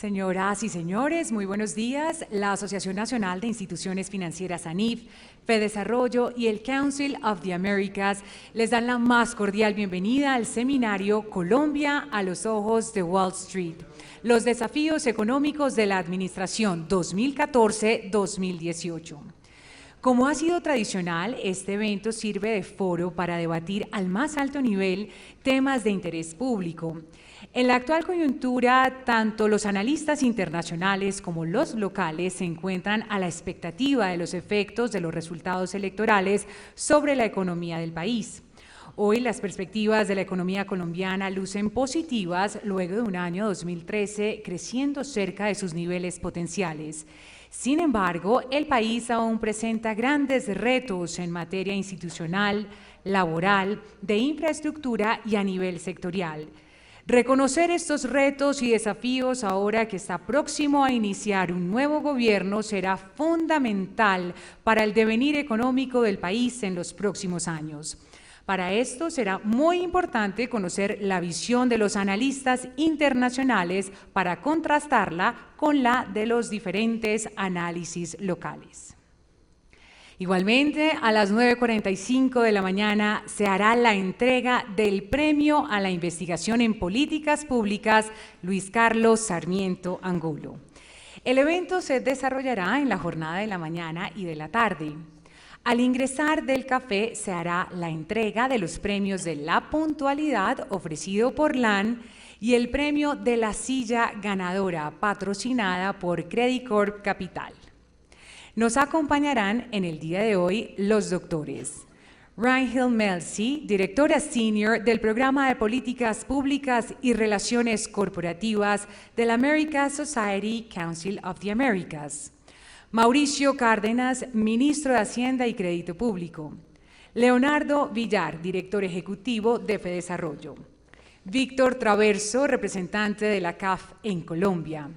Señoras y señores, muy buenos días. La Asociación Nacional de Instituciones Financieras ANIF, FEDesarrollo y el Council of the Americas les dan la más cordial bienvenida al seminario Colombia a los ojos de Wall Street, los desafíos económicos de la Administración 2014-2018. Como ha sido tradicional, este evento sirve de foro para debatir al más alto nivel temas de interés público. En la actual coyuntura, tanto los analistas internacionales como los locales se encuentran a la expectativa de los efectos de los resultados electorales sobre la economía del país. Hoy las perspectivas de la economía colombiana lucen positivas luego de un año 2013 creciendo cerca de sus niveles potenciales. Sin embargo, el país aún presenta grandes retos en materia institucional, laboral, de infraestructura y a nivel sectorial. Reconocer estos retos y desafíos ahora que está próximo a iniciar un nuevo gobierno será fundamental para el devenir económico del país en los próximos años. Para esto será muy importante conocer la visión de los analistas internacionales para contrastarla con la de los diferentes análisis locales. Igualmente, a las 9:45 de la mañana se hará la entrega del Premio a la Investigación en Políticas Públicas Luis Carlos Sarmiento Angulo. El evento se desarrollará en la jornada de la mañana y de la tarde. Al ingresar del café se hará la entrega de los premios de la puntualidad ofrecido por LAN y el premio de la silla ganadora patrocinada por Credit Corp Capital. Nos acompañarán en el día de hoy los doctores Rangel Melzi, directora senior del Programa de Políticas Públicas y Relaciones Corporativas de la American Society Council of the Americas. Mauricio Cárdenas, ministro de Hacienda y Crédito Público. Leonardo Villar, director ejecutivo de FEDesarrollo. Víctor Traverso, representante de la CAF en Colombia.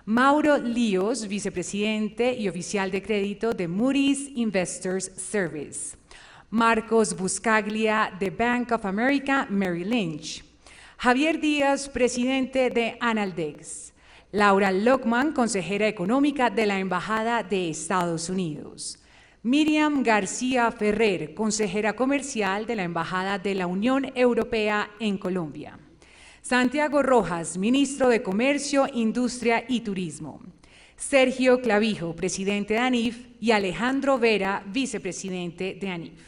Mauro Líos, vicepresidente y oficial de crédito de Moody's Investors Service. Marcos Buscaglia, de Bank of America Merrill Lynch. Javier Díaz, presidente de Analdex. Laura Lockman, consejera económica de la Embajada de Estados Unidos. Miriam García Ferrer, consejera comercial de la Embajada de la Unión Europea en Colombia. Santiago Rojas, ministro de Comercio, Industria y Turismo. Sergio Clavijo, presidente de ANIF, y Alejandro Vera, vicepresidente de ANIF.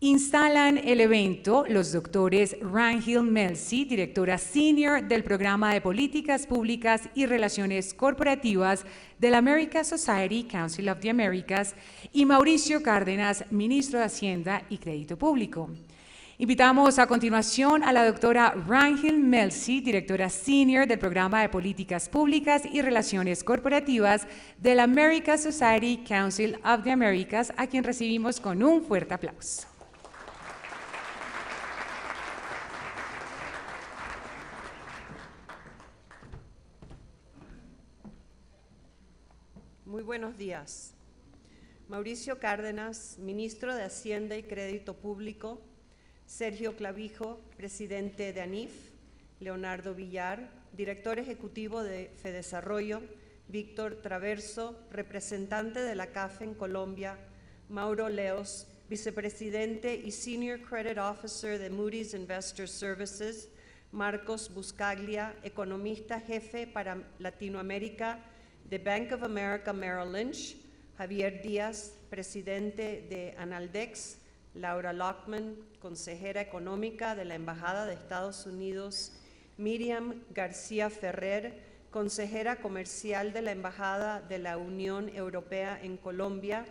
Instalan el evento los doctores Rangel Melzi, directora senior del Programa de Políticas Públicas y Relaciones Corporativas de la American Society Council of the Americas, y Mauricio Cárdenas, ministro de Hacienda y Crédito Público. Invitamos a continuación a la doctora Rangel Melzi, directora senior del Programa de Políticas Públicas y Relaciones Corporativas de la American Society Council of the Americas, a quien recibimos con un fuerte aplauso. Muy buenos días. Mauricio Cárdenas, ministro de Hacienda y Crédito Público. Sergio Clavijo, presidente de ANIF. Leonardo Villar, director ejecutivo de FEDesarrollo. Víctor Traverso, representante de la CAF en Colombia. Mauro Leos, vicepresidente y Senior Credit Officer de Moody's Investors Services. Marcos Buscaglia, economista jefe para Latinoamérica de Bank of America Merrill Lynch. Javier Díaz, presidente de Analdex. Laura Lockman, consejera económica de la Embajada de Estados Unidos. Miriam García Ferrer, consejera comercial de la Embajada de la Unión Europea en Colombia.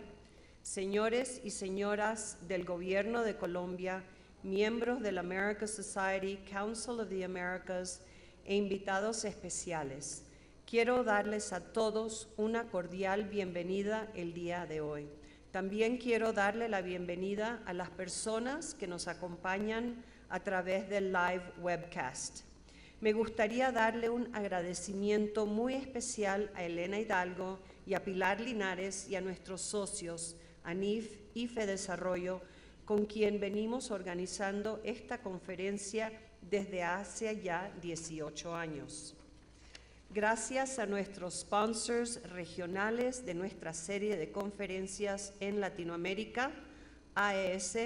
Señores y señoras del Gobierno de Colombia, miembros de la American Society Council of the Americas e invitados especiales. Quiero darles a todos una cordial bienvenida el día de hoy. También quiero darle la bienvenida a las personas que nos acompañan a través del live webcast. Me gustaría darle un agradecimiento muy especial a Elena Hidalgo y a Pilar Linares y a nuestros socios, ANIF y FEDesarrollo, con quien venimos organizando esta conferencia desde hace ya 18 años. Gracias a nuestros sponsors regionales de nuestra serie de conferencias en Latinoamérica, AES,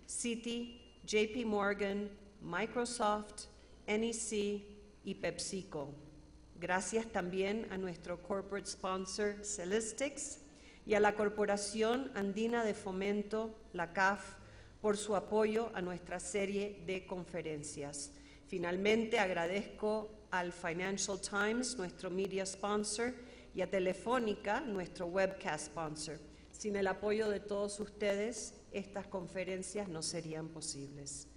Citi, JP Morgan, Microsoft, NEC y PepsiCo. Gracias también a nuestro corporate sponsor Celestics y a la Corporación Andina de Fomento, la CAF, por su apoyo a nuestra serie de conferencias. Finalmente, agradezco al Financial Times, nuestro media sponsor, y a Telefónica, nuestro webcast sponsor. Sin el apoyo de todos ustedes, estas conferencias no serían posibles.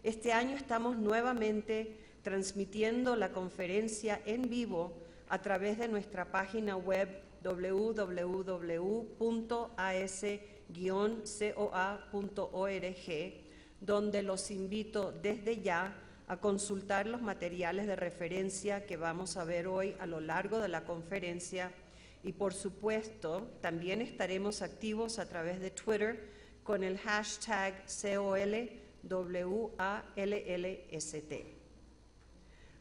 Este año estamos nuevamente transmitiendo la conferencia en vivo a través de nuestra página web www.as-coa.org, donde los invito desde ya a consultar los materiales de referencia que vamos a ver hoy a lo largo de la conferencia y, por supuesto, también estaremos activos a través de Twitter con el hashtag COLWALLST.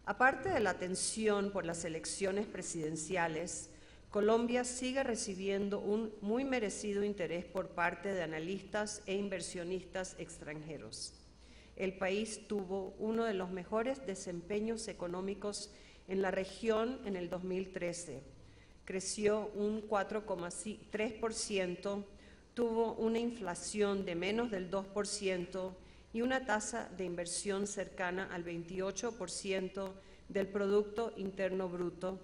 Aparte de la atención por las elecciones presidenciales, Colombia sigue recibiendo un muy merecido interés por parte de analistas e inversionistas extranjeros. El país tuvo uno de los mejores desempeños económicos en la región en el 2013. Creció un 4,3%, tuvo una inflación de menos del 2% y una tasa de inversión cercana al 28% del Producto Interno Bruto.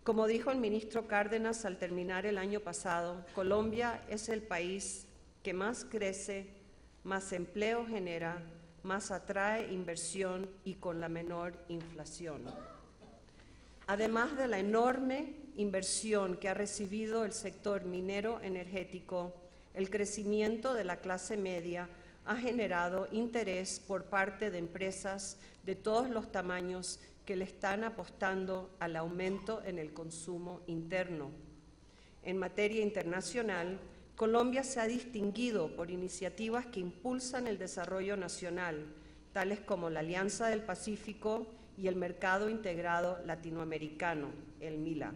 Como dijo el ministro Cárdenas al terminar el año pasado, Colombia es el país que más crece, más empleo genera, más atrae inversión y con la menor inflación. Además de la enorme inversión que ha recibido el sector minero energético, el crecimiento de la clase media ha generado interés por parte de empresas de todos los tamaños que le están apostando al aumento en el consumo interno. En materia internacional, Colombia se ha distinguido por iniciativas que impulsan el desarrollo nacional, tales como la Alianza del Pacífico y el Mercado Integrado Latinoamericano, el MILA.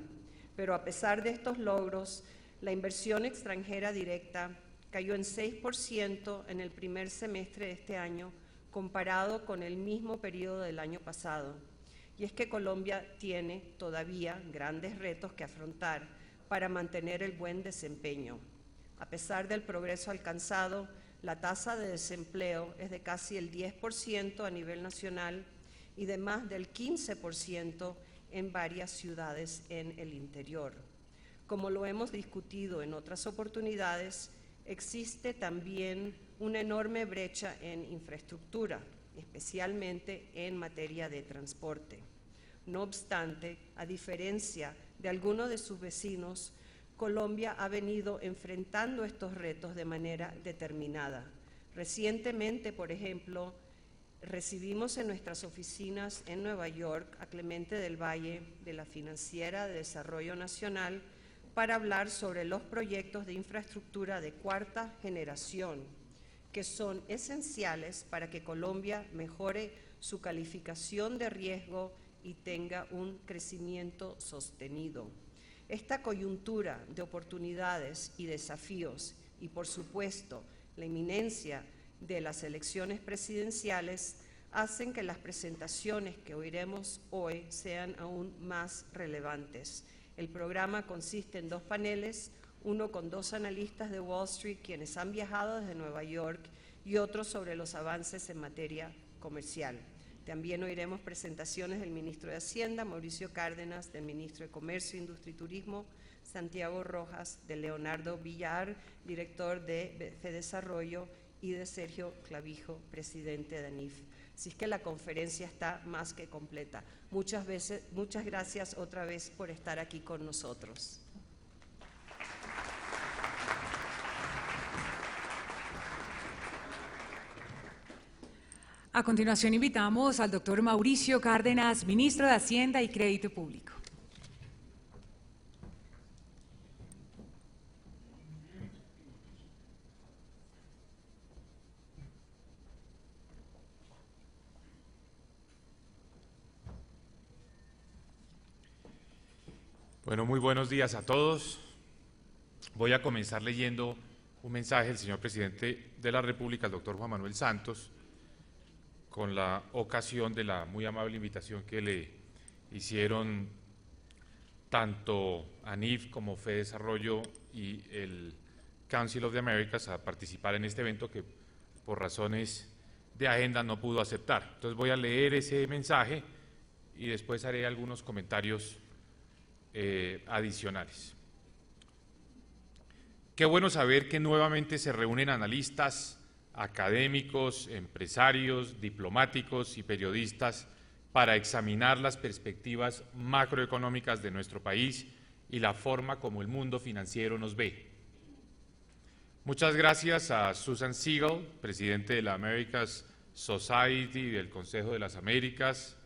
Pero a pesar de estos logros, la inversión extranjera directa cayó en 6% en el primer semestre de este año, comparado con el mismo periodo del año pasado. Y es que Colombia tiene todavía grandes retos que afrontar para mantener el buen desempeño. A pesar del progreso alcanzado, la tasa de desempleo es de casi el 10% a nivel nacional y de más del 15% en varias ciudades en el interior. Como lo hemos discutido en otras oportunidades, existe también una enorme brecha en infraestructura, especialmente en materia de transporte. No obstante, a diferencia de algunos de sus vecinos, Colombia ha venido enfrentando estos retos de manera determinada. Recientemente, por ejemplo, recibimos en nuestras oficinas en Nueva York a Clemente del Valle de la Financiera de Desarrollo Nacional para hablar sobre los proyectos de infraestructura de cuarta generación, que son esenciales para que Colombia mejore su calificación de riesgo y tenga un crecimiento sostenido. Esta coyuntura de oportunidades y desafíos y, por supuesto, la inminencia de las elecciones presidenciales hacen que las presentaciones que oiremos hoy sean aún más relevantes. El programa consiste en dos paneles, uno con dos analistas de Wall Street quienes han viajado desde Nueva York y otro sobre los avances en materia comercial. También oiremos presentaciones del ministro de Hacienda, Mauricio Cárdenas, del ministro de Comercio, Industria y Turismo, Santiago Rojas, de Leonardo Villar, director de FEDesarrollo, y de Sergio Clavijo, presidente de ANIF. Así es que la conferencia está más que completa. Muchas gracias otra vez por estar aquí con nosotros. A continuación invitamos al doctor Mauricio Cárdenas, ministro de Hacienda y Crédito Público. Bueno, muy buenos días a todos. Voy a comenzar leyendo un mensaje del señor presidente de la República, el doctor Juan Manuel Santos, con la ocasión de la muy amable invitación que le hicieron tanto ANIF como FEDesarrollo y el Council of the Americas a participar en este evento que por razones de agenda no pudo aceptar. Entonces voy a leer ese mensaje y después haré algunos comentarios adicionales. Qué bueno saber que nuevamente se reúnen analistas, académicos, empresarios, diplomáticos y periodistas para examinar las perspectivas macroeconómicas de nuestro país y la forma como el mundo financiero nos ve. Muchas gracias a Susan Siegel, presidente de la Americas Society y del Consejo de las Américas,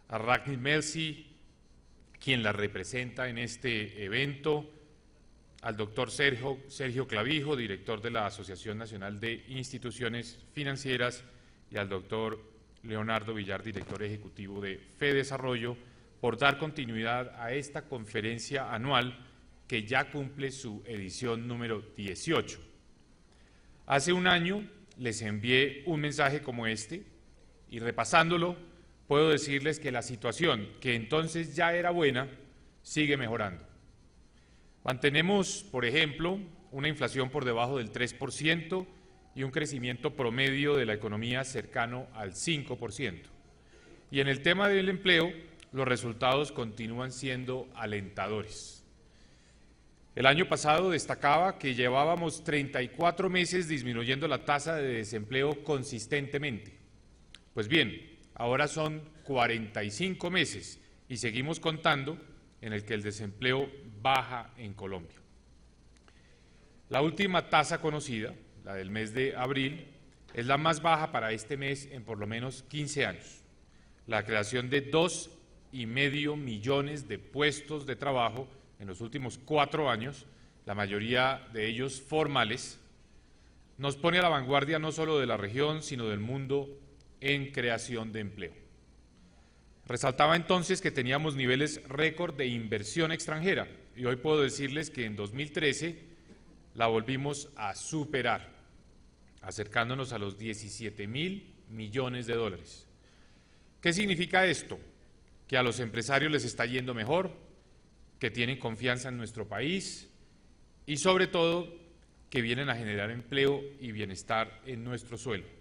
a Ragnhild Melzi, quien la representa en este evento, al doctor Sergio Clavijo, director de la Asociación Nacional de Instituciones Financieras, y al doctor Leonardo Villar, director ejecutivo de FEDesarrollo, por dar continuidad a esta conferencia anual que ya cumple su edición número 18. Hace un año les envié un mensaje como este y repasándolo puedo decirles que la situación, que entonces ya era buena, sigue mejorando. Mantenemos, por ejemplo, una inflación por debajo del 3% y un crecimiento promedio de la economía cercano al 5%. Y en el tema del empleo, los resultados continúan siendo alentadores. El año pasado destacaba que llevábamos 34 meses disminuyendo la tasa de desempleo consistentemente. Pues bien, ahora son 45 meses y seguimos contando en el que el desempleo baja en Colombia. La última tasa conocida, la del mes de abril, es la más baja para este mes en por lo menos 15 años. La creación de 2,5 millones de puestos de trabajo en los últimos 4 años, la mayoría de ellos formales, nos pone a la vanguardia no solo de la región, sino del mundo en creación de empleo. Resaltaba entonces que teníamos niveles récord de inversión extranjera y hoy puedo decirles que en 2013 la volvimos a superar, acercándonos a los 17,000 millones de dólares. ¿Qué significa esto? Que a los empresarios les está yendo mejor, que tienen confianza en nuestro país y sobre todo que vienen a generar empleo y bienestar en nuestro suelo.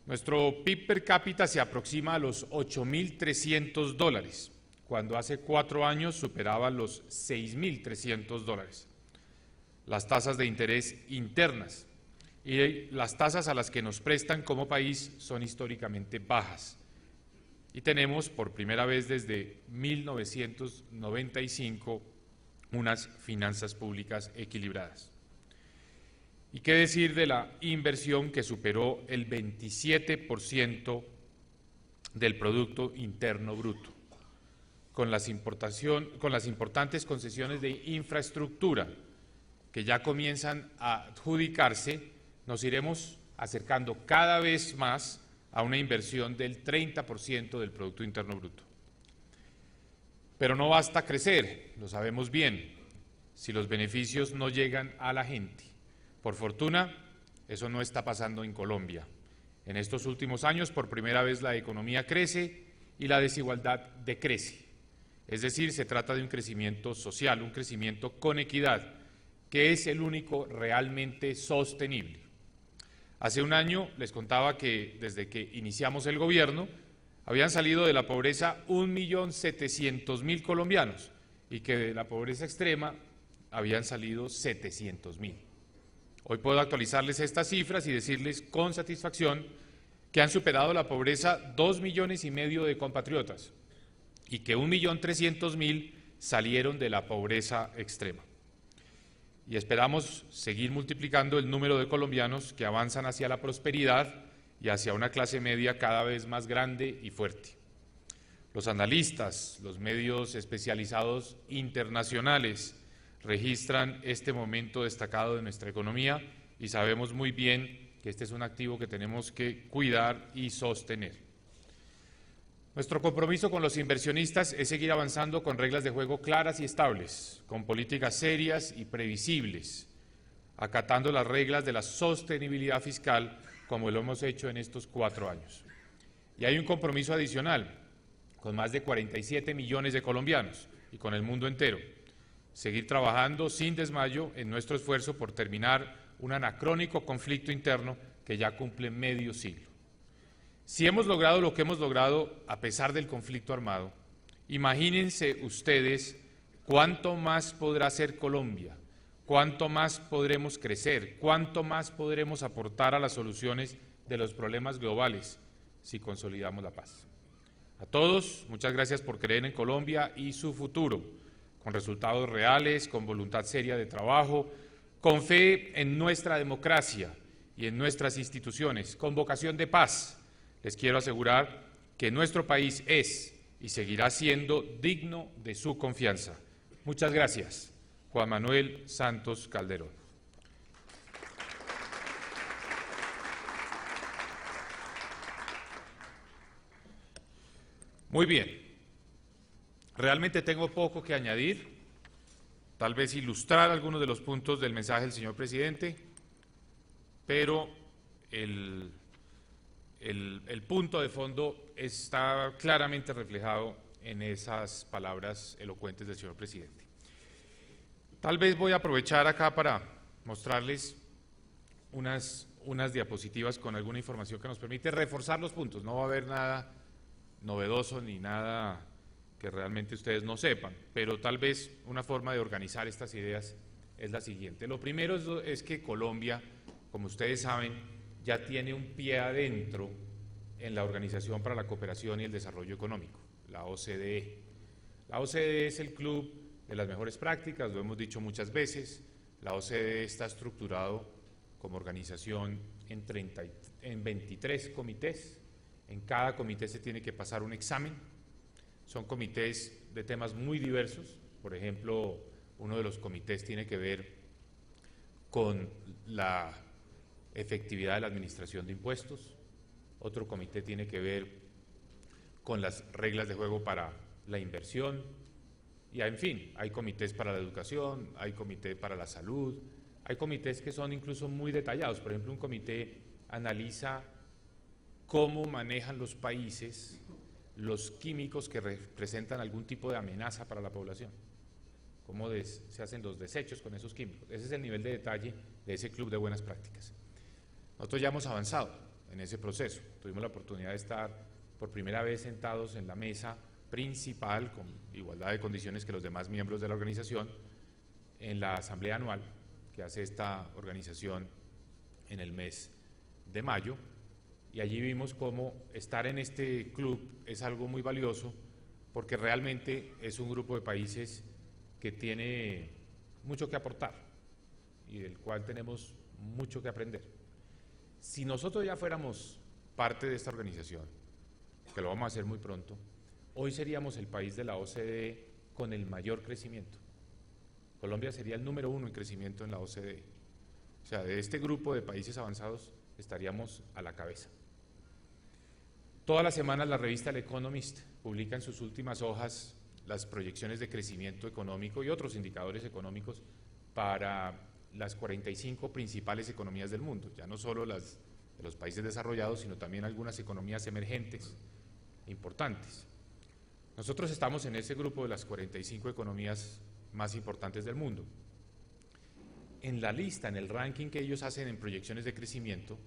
Nuestro PIB per cápita se aproxima a los $8,300, cuando hace 4 años superaba los $6,300. Las tasas de interés internas y las tasas a las que nos prestan como país son históricamente bajas. Y tenemos por primera vez desde 1995 unas finanzas públicas equilibradas. ¿Y qué decir de la inversión que superó el 27% del Producto Interno Bruto? Con las importantes concesiones de infraestructura que ya comienzan a adjudicarse, nos iremos acercando cada vez más a una inversión del 30% del Producto Interno Bruto. Pero no basta crecer, lo sabemos bien, si los beneficios no llegan a la gente. Por fortuna, eso no está pasando en Colombia. En estos últimos años, por primera vez, la economía crece y la desigualdad decrece. Es decir, se trata de un crecimiento social, un crecimiento con equidad, que es el único realmente sostenible. Hace un año les contaba que desde que iniciamos el gobierno, habían salido de la pobreza 1.700.000 colombianos y que de la pobreza extrema habían salido 700.000. Hoy puedo actualizarles estas cifras y decirles con satisfacción que han superado la pobreza 2,5 millones de compatriotas y que 1.300.000 salieron de la pobreza extrema. Y esperamos seguir multiplicando el número de colombianos que avanzan hacia la prosperidad y hacia una clase media cada vez más grande y fuerte. Los analistas, los medios especializados internacionales registran este momento destacado de nuestra economía y sabemos muy bien que este es un activo que tenemos que cuidar y sostener. Nuestro compromiso con los inversionistas es seguir avanzando con reglas de juego claras y estables, con políticas serias y previsibles, acatando las reglas de la sostenibilidad fiscal como lo hemos hecho en estos 4 años. Y hay un compromiso adicional con más de 47 millones de colombianos y con el mundo entero. Seguir trabajando sin desmayo en nuestro esfuerzo por terminar un anacrónico conflicto interno que ya cumple medio siglo. Si hemos logrado lo que hemos logrado a pesar del conflicto armado, imagínense ustedes cuánto más podrá hacer Colombia, cuánto más podremos crecer, cuánto más podremos aportar a las soluciones de los problemas globales si consolidamos la paz. A todos, muchas gracias por creer en Colombia y su futuro, con resultados reales, con voluntad seria de trabajo, con fe en nuestra democracia y en nuestras instituciones, con vocación de paz. Les quiero asegurar que nuestro país es y seguirá siendo digno de su confianza. Muchas gracias. Juan Manuel Santos Calderón. Muy bien. Realmente tengo poco que añadir, tal vez ilustrar algunos de los puntos del mensaje del señor presidente, pero el punto de fondo está claramente reflejado en esas palabras elocuentes del señor presidente. Tal vez voy a aprovechar acá para mostrarles unas diapositivas con alguna información que nos permite reforzar los puntos. No va a haber nada novedoso ni nada que realmente ustedes no sepan, pero tal vez una forma de organizar estas ideas es la siguiente. Lo primero es que Colombia, como ustedes saben, ya tiene un pie adentro en la Organización para la Cooperación y el Desarrollo Económico, la OCDE. La OCDE es el club de las mejores prácticas, lo hemos dicho muchas veces. La OCDE está estructurado como organización en 23 comités. En cada comité se tiene que pasar un examen. Son comités de temas muy diversos. Por ejemplo, uno de los comités tiene que ver con la efectividad de la administración de impuestos. Otro comité tiene que ver con las reglas de juego para la inversión. Y en fin, hay comités para la educación, hay comité para la salud, hay comités que son incluso muy detallados. Por ejemplo, un comité analiza cómo manejan los países los químicos que representan algún tipo de amenaza para la población, cómo se hacen los desechos con esos químicos. Ese es el nivel de detalle de ese club de buenas prácticas. Nosotros ya hemos avanzado en ese proceso. Tuvimos la oportunidad de estar por primera vez sentados en la mesa principal, con igualdad de condiciones que los demás miembros de la organización, en la asamblea anual que hace esta organización en el mes de mayo, y allí vimos cómo estar en este club es algo muy valioso, porque realmente es un grupo de países que tiene mucho que aportar y del cual tenemos mucho que aprender. Si nosotros ya fuéramos parte de esta organización, que lo vamos a hacer muy pronto, hoy seríamos el país de la OCDE con el mayor crecimiento. Colombia sería el número 1 en crecimiento en la OCDE. O sea, de este grupo de países avanzados estaríamos a la cabeza. Todas las semanas la revista El Economist publica en sus últimas hojas las proyecciones de crecimiento económico y otros indicadores económicos para las 45 principales economías del mundo, ya no solo las de los países desarrollados, sino también algunas economías emergentes importantes. Nosotros estamos en ese grupo de las 45 economías más importantes del mundo. En la lista, en el ranking que ellos hacen en proyecciones de crecimiento,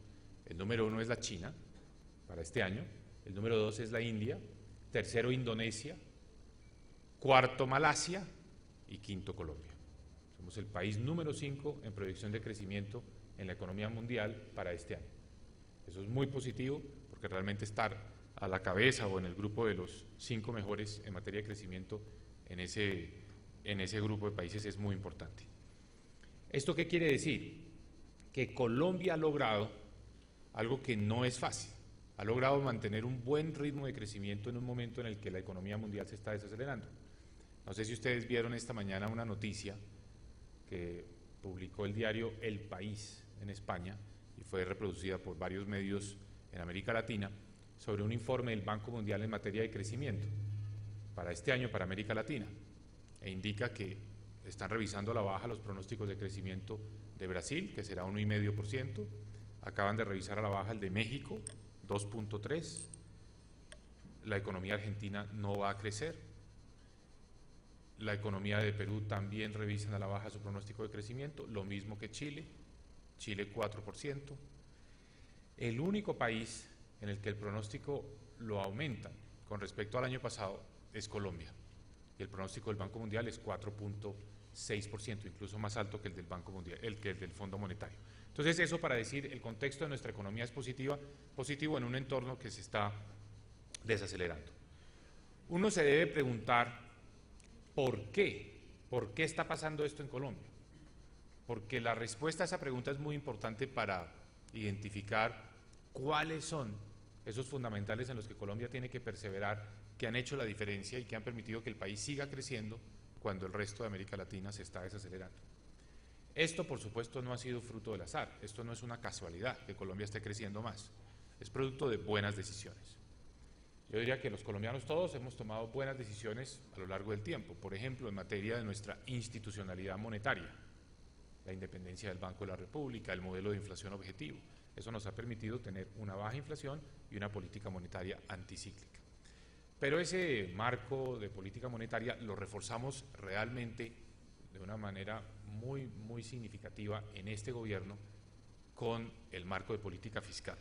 el número 1 es la China para este año, el número 2 es la India, tercero Indonesia, cuarto Malasia y quinto Colombia. Somos el país número 5 en proyección de crecimiento en la economía mundial para este año. Eso es muy positivo, porque realmente estar a la cabeza o en el grupo de los 5 mejores en materia de crecimiento en ese grupo de países es muy importante. ¿Esto qué quiere decir? Que Colombia ha logrado algo que no es fácil. Ha logrado mantener un buen ritmo de crecimiento en un momento en el que la economía mundial se está desacelerando. No sé si ustedes vieron esta mañana una noticia que publicó el diario El País en España y fue reproducida por varios medios en América Latina, sobre un informe del Banco Mundial en materia de crecimiento para este año para América Latina, e indica que están revisando a la baja los pronósticos de crecimiento de Brasil, que será 1,5%, acaban de revisar a la baja el de México, 2,3%, la economía argentina no va a crecer, la economía de Perú también revisan a la baja su pronóstico de crecimiento, lo mismo que Chile, Chile 4%. El único país en el que el pronóstico lo aumentan con respecto al año pasado es Colombia, y el pronóstico del Banco Mundial es 4,6%, incluso más alto que el del Banco Mundial, el del Fondo Monetario. Entonces, eso para decir, el contexto de nuestra economía es positivo en un entorno que se está desacelerando. Uno se debe preguntar ¿por qué? ¿Por qué está pasando esto en Colombia? Porque la respuesta a esa pregunta es muy importante para identificar cuáles son esos fundamentales en los que Colombia tiene que perseverar, que han hecho la diferencia y que han permitido que el país siga creciendo cuando el resto de América Latina se está desacelerando. Esto, por supuesto, no ha sido fruto del azar, esto no es una casualidad que Colombia esté creciendo más, es producto de buenas decisiones. Yo diría que los colombianos todos hemos tomado buenas decisiones a lo largo del tiempo, por ejemplo, en materia de nuestra institucionalidad monetaria, la independencia del Banco de la República, el modelo de inflación objetivo. Eso nos ha permitido tener una baja inflación y una política monetaria anticíclica. Pero ese marco de política monetaria lo reforzamos realmente de una manera muy significativa en este gobierno con el marco de política fiscal.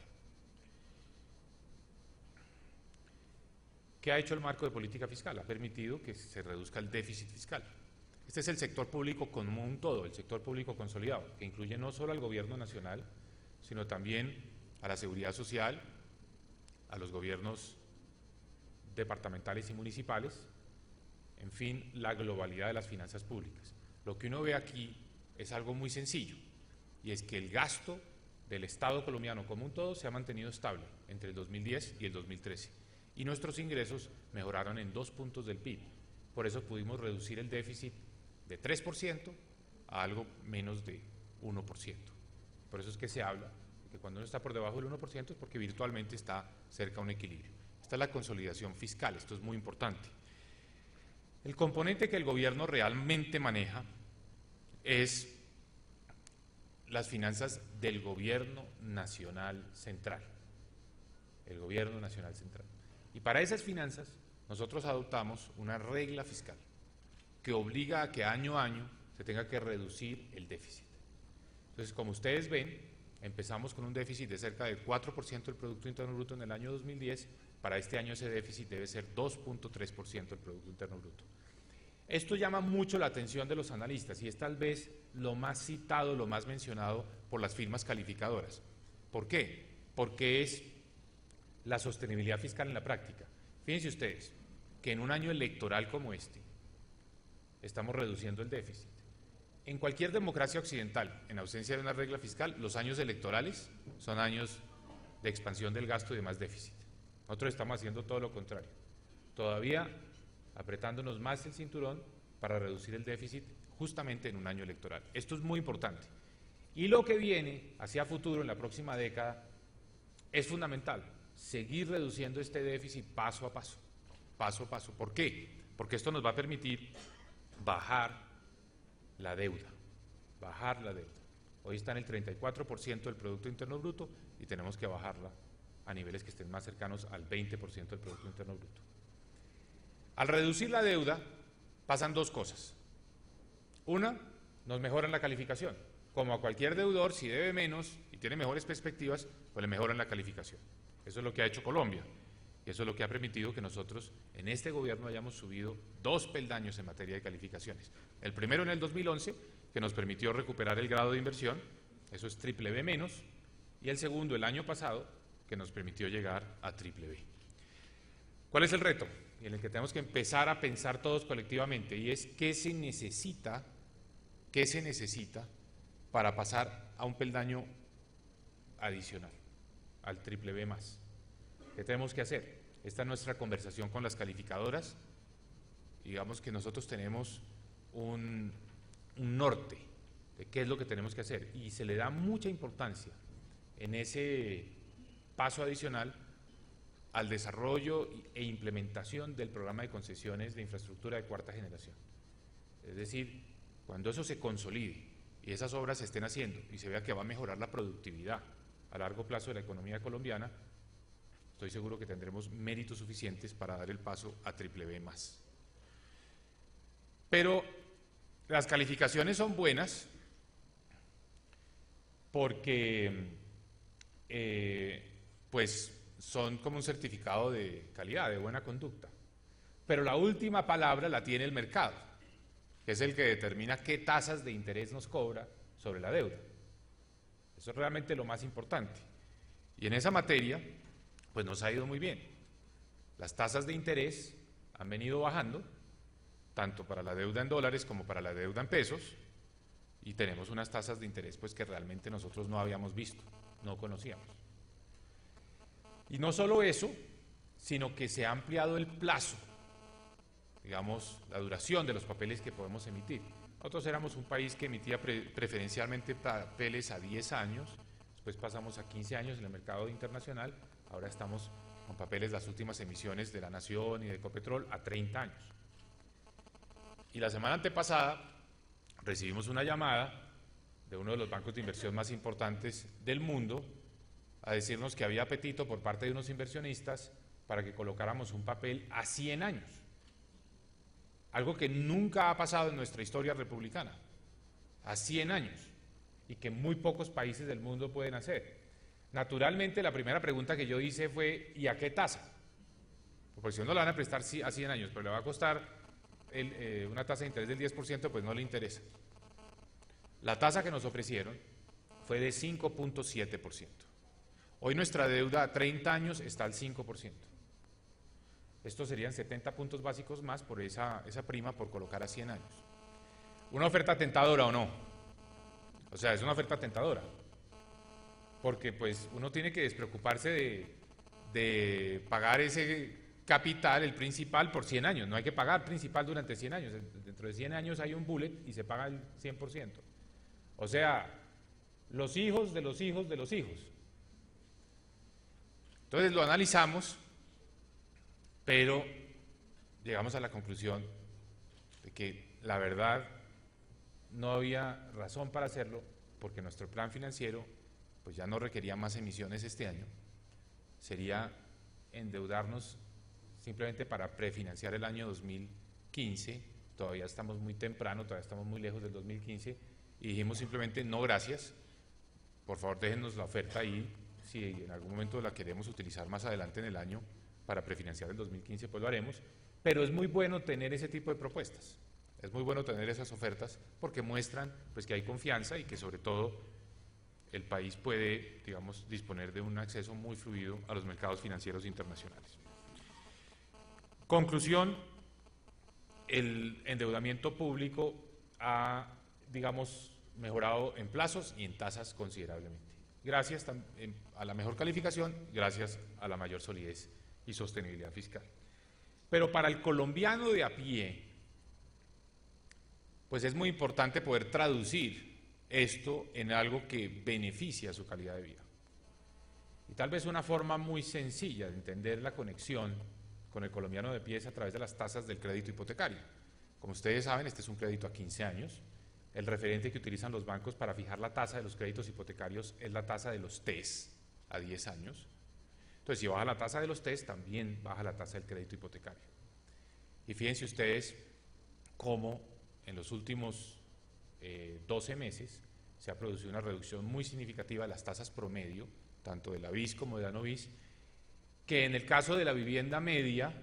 ¿Qué ha hecho el marco de política fiscal? Ha permitido que se reduzca el déficit fiscal. Este es el sector público como un todo, el sector público consolidado, que incluye no solo al gobierno nacional, sino también a la seguridad social, a los gobiernos departamentales y municipales, en fin, la globalidad de las finanzas públicas. Lo que uno ve aquí es algo muy sencillo, y es que el gasto del Estado colombiano como un todo se ha mantenido estable entre el 2010 y el 2013, y nuestros ingresos mejoraron en 2 puntos del PIB. Por eso pudimos reducir el déficit de 3% a algo menos de 1%. Por eso es que se habla de que cuando uno está por debajo del 1% es porque virtualmente está cerca a un equilibrio. Esta es la consolidación fiscal, esto es muy importante. El componente que el gobierno realmente maneja es las finanzas del gobierno nacional central. El gobierno nacional central. Y para esas finanzas nosotros adoptamos una regla fiscal que obliga a que año a año se tenga que reducir el déficit. Entonces, como ustedes ven, empezamos con un déficit de cerca del 4% del Producto Interno Bruto en el año 2010, para este año ese déficit debe ser 2,3% del Producto Interno Bruto. Esto llama mucho la atención de los analistas y es tal vez lo más citado, lo más mencionado por las firmas calificadoras. ¿Por qué? Porque es la sostenibilidad fiscal en la práctica. Fíjense ustedes que en un año electoral como este estamos reduciendo el déficit. En cualquier democracia occidental, en ausencia de una regla fiscal, los años electorales son años de expansión del gasto y de más déficit. Nosotros estamos haciendo todo lo contrario, todavía apretándonos más el cinturón para reducir el déficit justamente en un año electoral. Esto es muy importante. Y lo que viene hacia futuro, en la próxima década, es fundamental, seguir reduciendo este déficit paso a paso, paso a paso. ¿Por qué? Porque esto nos va a permitir bajar la deuda, bajar la deuda. Hoy está en el 34% del Producto Interno Bruto y tenemos que bajarla a niveles que estén más cercanos al 20% del Producto Interno Bruto. Al reducir la deuda pasan dos cosas. Una, nos mejoran la calificación. Como a cualquier deudor, si debe menos y tiene mejores perspectivas, pues le mejoran la calificación. Eso es lo que ha hecho Colombia. Y eso es lo que ha permitido que nosotros en este gobierno hayamos subido 2 peldaños en materia de calificaciones. El primero en el 2011, que nos permitió recuperar el grado de inversión, eso es BBB-, y el segundo el año pasado, que nos permitió llegar a BBB. ¿Cuál es el reto? Y en el que tenemos que empezar a pensar todos colectivamente, y es qué se necesita para pasar a un peldaño adicional, al BBB+. ¿Qué tenemos que hacer? Esta es nuestra conversación con las calificadoras. Digamos que nosotros tenemos un norte de qué es lo que tenemos que hacer y se le da mucha importancia en ese paso adicional al desarrollo e implementación del programa de concesiones de infraestructura de cuarta generación. Es decir, cuando eso se consolide y esas obras se estén haciendo y se vea que va a mejorar la productividad a largo plazo de la economía colombiana, estoy seguro que tendremos méritos suficientes para dar el paso a BBB+. Pero las calificaciones son buenas porque pues son como un certificado de calidad, de buena conducta. Pero la última palabra la tiene el mercado, que es el que determina qué tasas de interés nos cobra sobre la deuda. Eso es realmente lo más importante. Y en esa materia, pues nos ha ido muy bien. Las tasas de interés han venido bajando, tanto para la deuda en dólares como para la deuda en pesos, y tenemos unas tasas de interés pues que realmente nosotros no habíamos visto, no conocíamos. Y no solo eso, sino que se ha ampliado el plazo, digamos, la duración de los papeles que podemos emitir. Nosotros éramos un país que emitía preferencialmente papeles a 10 años, después pasamos a 15 años en el mercado internacional, ahora estamos con papeles, las últimas emisiones de La Nación y de Ecopetrol, a 30 años. Y la semana antepasada recibimos una llamada de uno de los bancos de inversión más importantes del mundo a decirnos que había apetito por parte de unos inversionistas para que colocáramos un papel a 100 años. Algo que nunca ha pasado en nuestra historia republicana, a 100 años, y que muy pocos países del mundo pueden hacer. Naturalmente, la primera pregunta que yo hice fue, ¿y a qué tasa? Porque si no la van a prestar a 100 años, pero le va a costar una tasa de interés del 10%, pues no le interesa. La tasa que nos ofrecieron fue de 5.7%. Hoy nuestra deuda a 30 años está al 5%. Estos serían 70 puntos básicos más por esa prima por colocar a 100 años. ¿Una oferta tentadora o no? O sea, es una oferta tentadora, porque pues uno tiene que despreocuparse de pagar ese capital, el principal, por 100 años. No hay que pagar principal durante 100 años. Dentro de 100 años hay un bullet y se paga el 100%. O sea, los hijos de los hijos de los hijos. Entonces lo analizamos, pero llegamos a la conclusión de que la verdad no había razón para hacerlo, porque nuestro plan financiero pues ya no requería más emisiones este año. Sería endeudarnos simplemente para prefinanciar el año 2015, todavía estamos muy temprano, todavía estamos muy lejos del 2015, y dijimos simplemente no gracias, por favor déjennos la oferta ahí, si en algún momento la queremos utilizar más adelante en el año para prefinanciar el 2015, pues lo haremos, pero es muy bueno tener ese tipo de propuestas, es muy bueno tener esas ofertas porque muestran pues que hay confianza y que sobre todo el país puede, digamos, disponer de un acceso muy fluido a los mercados financieros internacionales. Conclusión, el endeudamiento público ha, digamos, mejorado en plazos y en tasas considerablemente. Gracias a la mejor calificación, gracias a la mayor solidez y sostenibilidad fiscal. Pero para el colombiano de a pie, pues es muy importante poder traducir esto en algo que beneficia su calidad de vida. Y tal vez una forma muy sencilla de entender la conexión con el colombiano de pie es a través de las tasas del crédito hipotecario. Como ustedes saben, este es un crédito a 15 años. El referente que utilizan los bancos para fijar la tasa de los créditos hipotecarios es la tasa de los TES a 10 años. Entonces, si baja la tasa de los TES, también baja la tasa del crédito hipotecario. Y fíjense ustedes cómo en los últimos 12 meses se ha producido una reducción muy significativa de las tasas promedio, tanto de la BIS como de la no BIS, que en el caso de la vivienda media,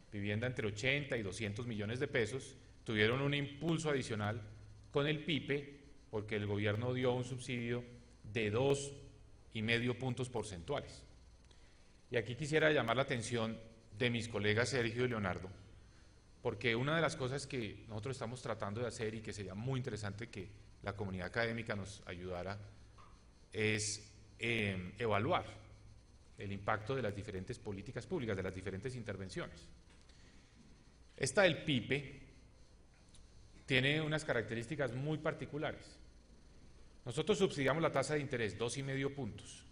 vivienda entre 80 y 200 millones de pesos, tuvieron un impulso adicional con el PIPE, porque el gobierno dio un subsidio de 2,5 puntos porcentuales. Y aquí quisiera llamar la atención de mis colegas Sergio y Leonardo, porque una de las cosas que nosotros estamos tratando de hacer y que sería muy interesante que la comunidad académica nos ayudara es evaluar el impacto de las diferentes políticas públicas, de las diferentes intervenciones. Esta del PIPE tiene unas características muy particulares. Nosotros subsidiamos la tasa de interés, 2,5 puntos.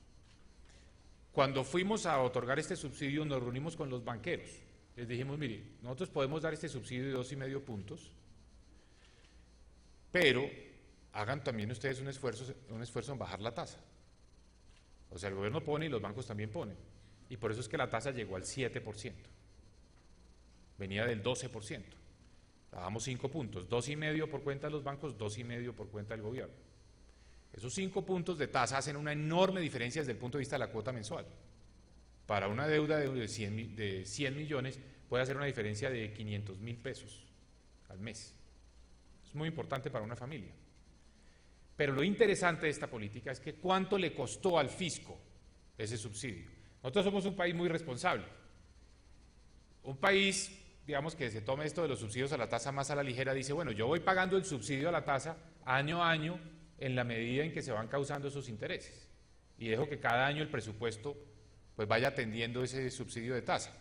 Cuando fuimos a otorgar este subsidio nos reunimos con los banqueros. Les dijimos, mire, nosotros podemos dar este subsidio de 2,5 puntos, pero hagan también ustedes un esfuerzo en bajar la tasa. O sea, el gobierno pone y los bancos también ponen. Y por eso es que la tasa llegó al 7%. Venía del 12%. Bajamos 5 puntos, 2,5 por cuenta de los bancos, 2,5 por cuenta del gobierno. Esos 5 puntos de tasa hacen una enorme diferencia desde el punto de vista de la cuota mensual. Para una deuda de 100 millones puede hacer una diferencia de 500.000 pesos al mes. Es muy importante para una familia. Pero lo interesante de esta política es que cuánto le costó al fisco ese subsidio. Nosotros somos un país muy responsable. Un país, digamos, que se tome esto de los subsidios a la tasa más a la ligera, dice, bueno, yo voy pagando el subsidio a la tasa año a año en la medida en que se van causando esos intereses. Y dejo que cada año el presupuesto pues vaya atendiendo ese subsidio de tasa.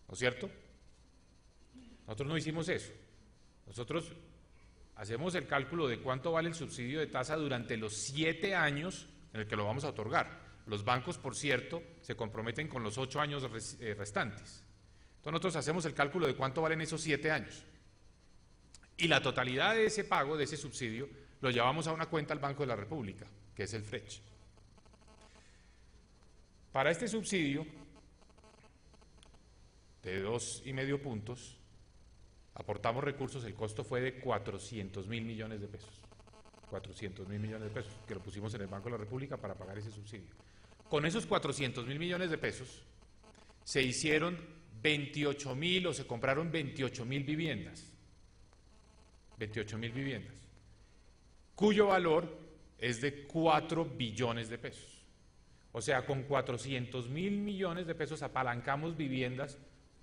¿No es cierto? Nosotros no hicimos eso. Nosotros hacemos el cálculo de cuánto vale el subsidio de tasa durante los 7 años en el que lo vamos a otorgar. Los bancos, por cierto, se comprometen con los 8 años restantes. Entonces nosotros hacemos el cálculo de cuánto valen esos 7 años. Y la totalidad de ese pago, de ese subsidio, lo llevamos a una cuenta al Banco de la República, que es el FRECH. Para este subsidio de 2,5 puntos, aportamos recursos, el costo fue de 400.000 millones de pesos. 400.000 millones de pesos, que lo pusimos en el Banco de la República para pagar ese subsidio. Con esos 400.000 millones de pesos se hicieron 28.000 o se compraron 28.000 viviendas. 28.000 viviendas, cuyo valor es de 4 billones de pesos. O sea, con 400.000 millones de pesos apalancamos viviendas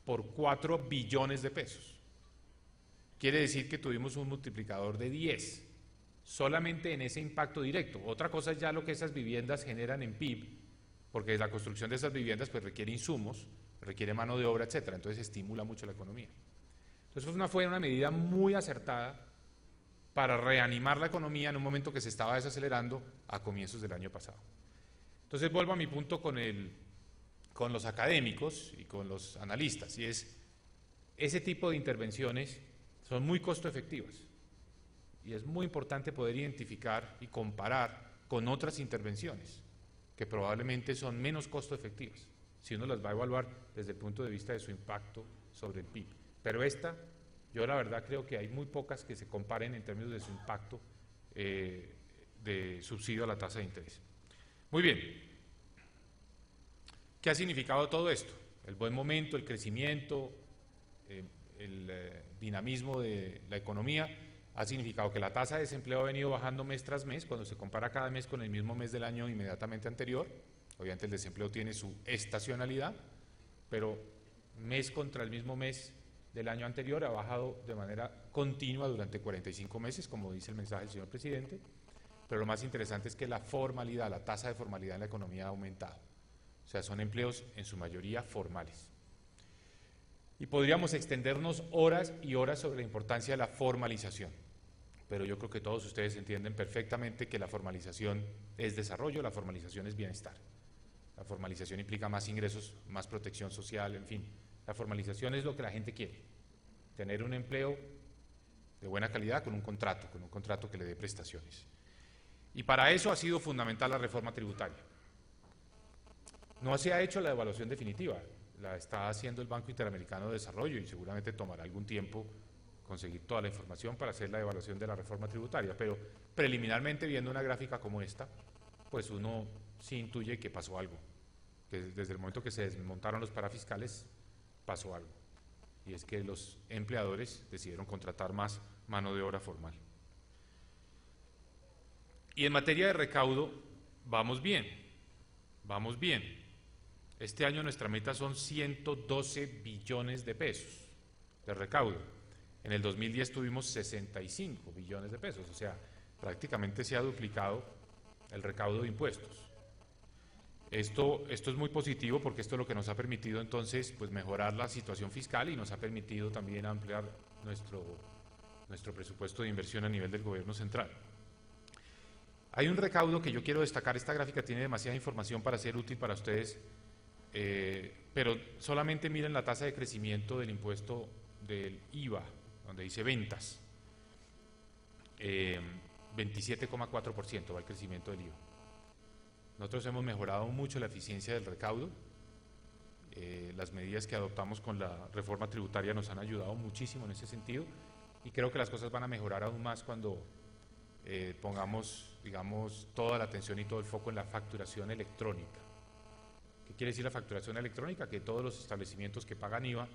por 4 billones de pesos. Quiere decir que tuvimos un multiplicador de 10, solamente en ese impacto directo. Otra cosa es ya lo que esas viviendas generan en PIB, porque la construcción de esas viviendas pues requiere insumos, requiere mano de obra, etcétera, entonces estimula mucho la economía. Entonces fue una medida muy acertada para reanimar la economía en un momento que se estaba desacelerando a comienzos del año pasado. Entonces vuelvo a mi punto con los académicos y con los analistas, y es, ese tipo de intervenciones son muy costo efectivas, y es muy importante poder identificar y comparar con otras intervenciones que probablemente son menos costo efectivas, si uno las va a evaluar desde el punto de vista de su impacto sobre el PIB. Pero esta, yo la verdad creo que hay muy pocas que se comparen en términos de su impacto de subsidio a la tasa de interés. Muy bien. ¿Qué ha significado todo esto? El buen momento, el crecimiento, el dinamismo de la economía ha significado que la tasa de desempleo ha venido bajando mes tras mes, cuando se compara cada mes con el mismo mes del año inmediatamente anterior. Obviamente el desempleo tiene su estacionalidad, pero mes contra el mismo mes del año anterior ha bajado de manera continua durante 45 meses, como dice el mensaje del señor presidente, pero lo más interesante es que la formalidad, la tasa de formalidad en la economía ha aumentado. O sea, son empleos en su mayoría formales. Y podríamos extendernos horas y horas sobre la importancia de la formalización, pero yo creo que todos ustedes entienden perfectamente que la formalización es desarrollo, la formalización es bienestar. La formalización implica más ingresos, más protección social, en fin. La formalización es lo que la gente quiere, tener un empleo de buena calidad con un contrato que le dé prestaciones. Y para eso ha sido fundamental la reforma tributaria. No se ha hecho la evaluación definitiva, la está haciendo el Banco Interamericano de Desarrollo y seguramente tomará algún tiempo conseguir toda la información para hacer la evaluación de la reforma tributaria, pero preliminarmente viendo una gráfica como esta, pues uno sí intuye que pasó algo, que desde el momento que se desmontaron los parafiscales pasó algo, y es que los empleadores decidieron contratar más mano de obra formal. Y en materia de recaudo vamos bien, vamos bien. Este año nuestra meta son 112 billones de pesos de recaudo. En el 2010 tuvimos 65 billones de pesos, o sea, prácticamente se ha duplicado el recaudo de impuestos. Esto es muy positivo porque esto es lo que nos ha permitido entonces pues, mejorar la situación fiscal y nos ha permitido también ampliar nuestro presupuesto de inversión a nivel del gobierno central. Hay un recaudo que yo quiero destacar. Esta gráfica tiene demasiada información para ser útil para ustedes, pero solamente miren la tasa de crecimiento del impuesto del IVA, donde dice ventas. 27,4% va el crecimiento del IVA. Nosotros hemos mejorado mucho la eficiencia del recaudo. Las medidas que adoptamos con la reforma tributaria nos han ayudado muchísimo en ese sentido, y creo que las cosas van a mejorar aún más cuando pongamos, digamos, toda la atención y todo el foco en la facturación electrónica. ¿Qué quiere decir la facturación electrónica? Que todos los establecimientos que pagan IVA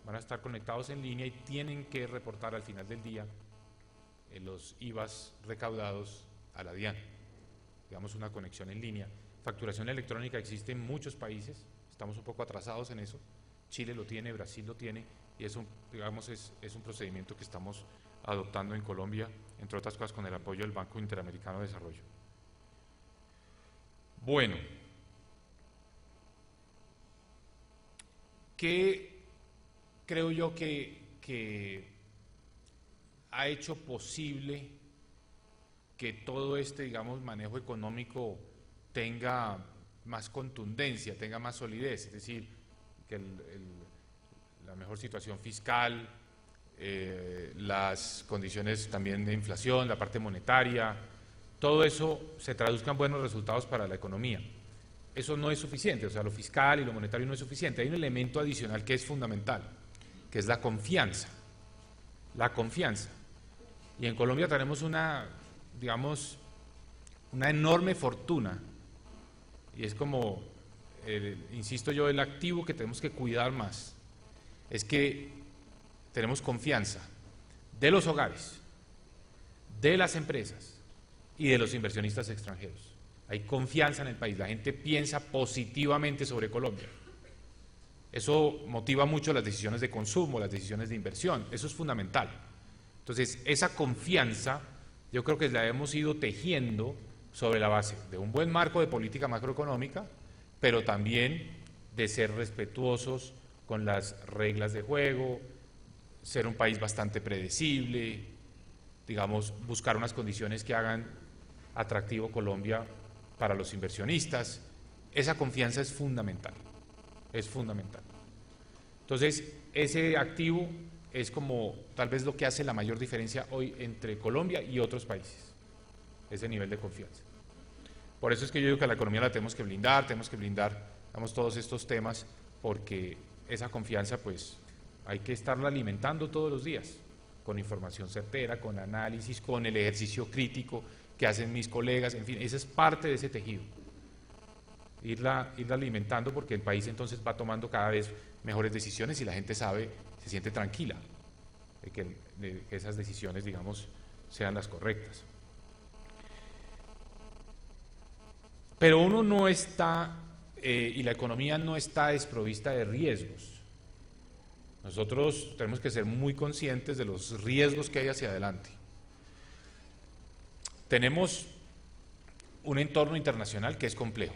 van a estar conectados en línea y tienen que reportar al final del día los IVAs recaudados a la DIAN. Digamos, una conexión en línea. Facturación electrónica existe en muchos países, estamos un poco atrasados en eso. Chile lo tiene, Brasil lo tiene, y eso, digamos, es un procedimiento que estamos adoptando en Colombia, entre otras cosas con el apoyo del Banco Interamericano de Desarrollo. Bueno, ¿qué creo yo que ha hecho posible que todo este, digamos, manejo económico tenga más contundencia, tenga más solidez? Es decir, que la mejor situación fiscal, las condiciones también de inflación, la parte monetaria, todo eso se traduzca en buenos resultados para la economía. Eso no es suficiente, o sea, lo fiscal y lo monetario no es suficiente. Hay un elemento adicional que es fundamental, que es la confianza. La confianza. Y en Colombia tenemos una, digamos, una enorme fortuna, y es como, insisto yo, el activo que tenemos que cuidar más, es que tenemos confianza de los hogares, de las empresas y de los inversionistas extranjeros. Hay confianza en el país, la gente piensa positivamente sobre Colombia. Eso motiva mucho las decisiones de consumo, las decisiones de inversión, eso es fundamental. Entonces, esa confianza yo creo que la hemos ido tejiendo sobre la base de un buen marco de política macroeconómica, pero también de ser respetuosos con las reglas de juego, ser un país bastante predecible, digamos, buscar unas condiciones que hagan atractivo Colombia para los inversionistas. Esa confianza es fundamental, es fundamental. Entonces, ese activo es como tal vez lo que hace la mayor diferencia hoy entre Colombia y otros países, ese nivel de confianza. Por eso es que yo digo que a la economía la tenemos que blindar, digamos, todos estos temas, porque esa confianza pues hay que estarla alimentando todos los días, con información certera, con análisis, con el ejercicio crítico que hacen mis colegas, en fin, esa es parte de ese tejido. Irla alimentando, porque el país entonces va tomando cada vez mejores decisiones y la gente sabe, se siente tranquila de que esas decisiones, digamos, sean las correctas. Pero uno no está, y la economía no está desprovista de riesgos. Nosotros tenemos que ser muy conscientes de los riesgos que hay hacia adelante. Tenemos un entorno internacional que es complejo.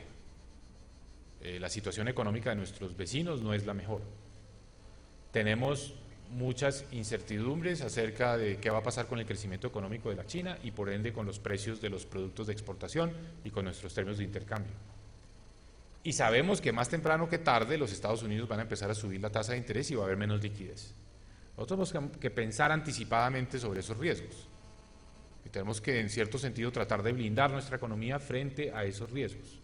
La situación económica de nuestros vecinos no es la mejor. Tenemos muchas incertidumbres acerca de qué va a pasar con el crecimiento económico de la China y por ende con los precios de los productos de exportación y con nuestros términos de intercambio. Y sabemos que más temprano que tarde los Estados Unidos van a empezar a subir la tasa de interés y va a haber menos liquidez. Nosotros tenemos que pensar anticipadamente sobre esos riesgos y tenemos que, en cierto sentido, tratar de blindar nuestra economía frente a esos riesgos.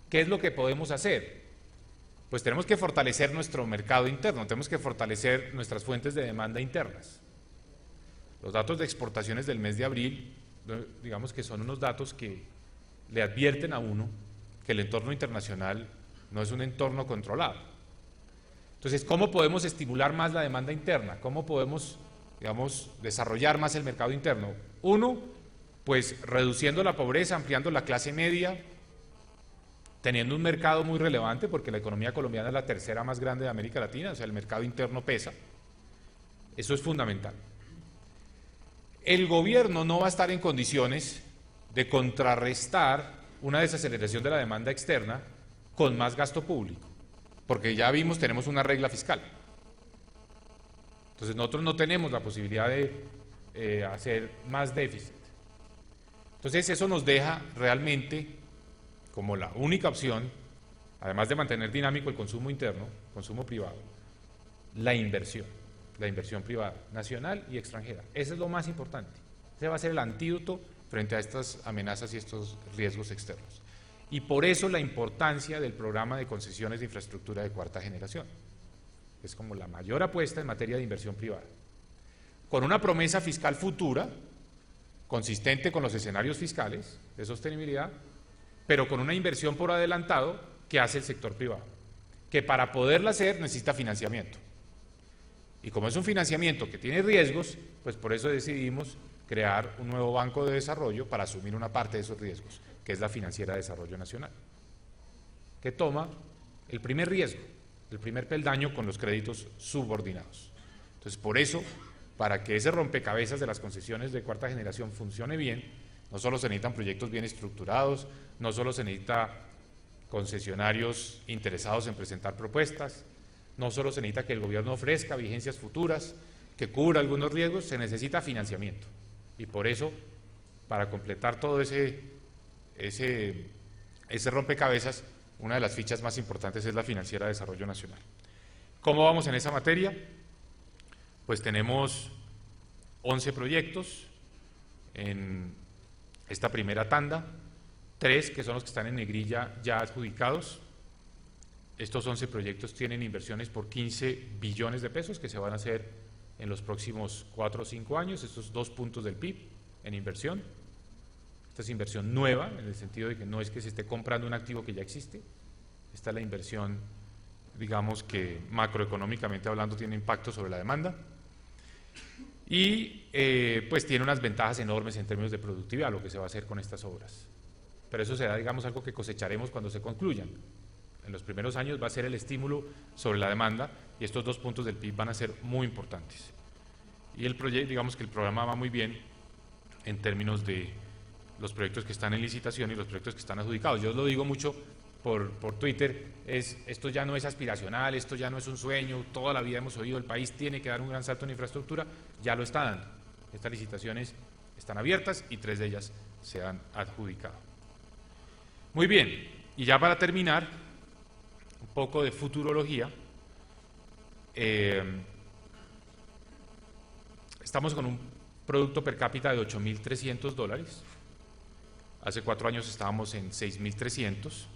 ¿Qué es lo que podemos hacer? Pues tenemos que fortalecer nuestro mercado interno, tenemos que fortalecer nuestras fuentes de demanda internas. Los datos de exportaciones del mes de abril, digamos que son unos datos que le advierten a uno que el entorno internacional no es un entorno controlado. Entonces, ¿cómo podemos estimular más la demanda interna? ¿Cómo podemos, digamos, desarrollar más el mercado interno? Uno, pues reduciendo la pobreza, ampliando la clase media, teniendo un mercado muy relevante, porque la economía colombiana es la tercera más grande de América Latina, o sea, el mercado interno pesa. Eso es fundamental. El gobierno no va a estar en condiciones de contrarrestar una desaceleración de la demanda externa con más gasto público, porque ya vimos, tenemos una regla fiscal. Entonces nosotros no tenemos la posibilidad de hacer más déficit. Entonces eso nos deja realmente como la única opción, además de mantener dinámico el consumo interno, consumo privado, la inversión privada, nacional y extranjera. Eso es lo más importante. Ese va a ser el antídoto frente a estas amenazas y estos riesgos externos. Y por eso la importancia del programa de concesiones de infraestructura de cuarta generación. Es como la mayor apuesta en materia de inversión privada. Con una promesa fiscal futura, consistente con los escenarios fiscales de sostenibilidad, pero con una inversión por adelantado que hace el sector privado, que para poderla hacer necesita financiamiento. Y como es un financiamiento que tiene riesgos, pues por eso decidimos crear un nuevo banco de desarrollo para asumir una parte de esos riesgos, que es la Financiera de Desarrollo Nacional, que toma el primer riesgo, el primer peldaño con los créditos subordinados. Entonces, por eso, para que ese rompecabezas de las concesiones de cuarta generación funcione bien, no solo se necesitan proyectos bien estructurados, no solo se necesita concesionarios interesados en presentar propuestas, no solo se necesita que el gobierno ofrezca vigencias futuras, que cubra algunos riesgos, se necesita financiamiento. Y por eso, para completar todo ese rompecabezas, una de las fichas más importantes es la Financiera de Desarrollo Nacional. ¿Cómo vamos en esa materia? Pues tenemos 11 proyectos en esta primera tanda, 3 que son los que están en negrilla ya adjudicados. Estos 11 proyectos tienen inversiones por 15 billones de pesos que se van a hacer en los próximos 4 o 5 años, estos 2 puntos del PIB en inversión. Esta es inversión nueva, en el sentido de que no es que se esté comprando un activo que ya existe. Esta es la inversión, digamos, que macroeconómicamente hablando tiene impacto sobre la demanda. Y pues tiene unas ventajas enormes en términos de productividad, lo que se va a hacer con estas obras. Pero eso será, digamos, algo que cosecharemos cuando se concluyan. En los primeros años va a ser el estímulo sobre la demanda y estos 2 puntos del PIB van a ser muy importantes. Y el proyecto, digamos que el programa va muy bien en términos de los proyectos que están en licitación y los proyectos que están adjudicados. Yo lo digo mucho por Twitter, esto ya no es aspiracional, esto ya no es un sueño, toda la vida hemos oído, el país tiene que dar un gran salto en infraestructura, ya lo está dando. Estas licitaciones están abiertas y 3 de ellas se han adjudicado. Muy bien, y ya para terminar, un poco de futurología. Estamos con un producto per cápita de $8.300. Hace 4 años estábamos en 6.300.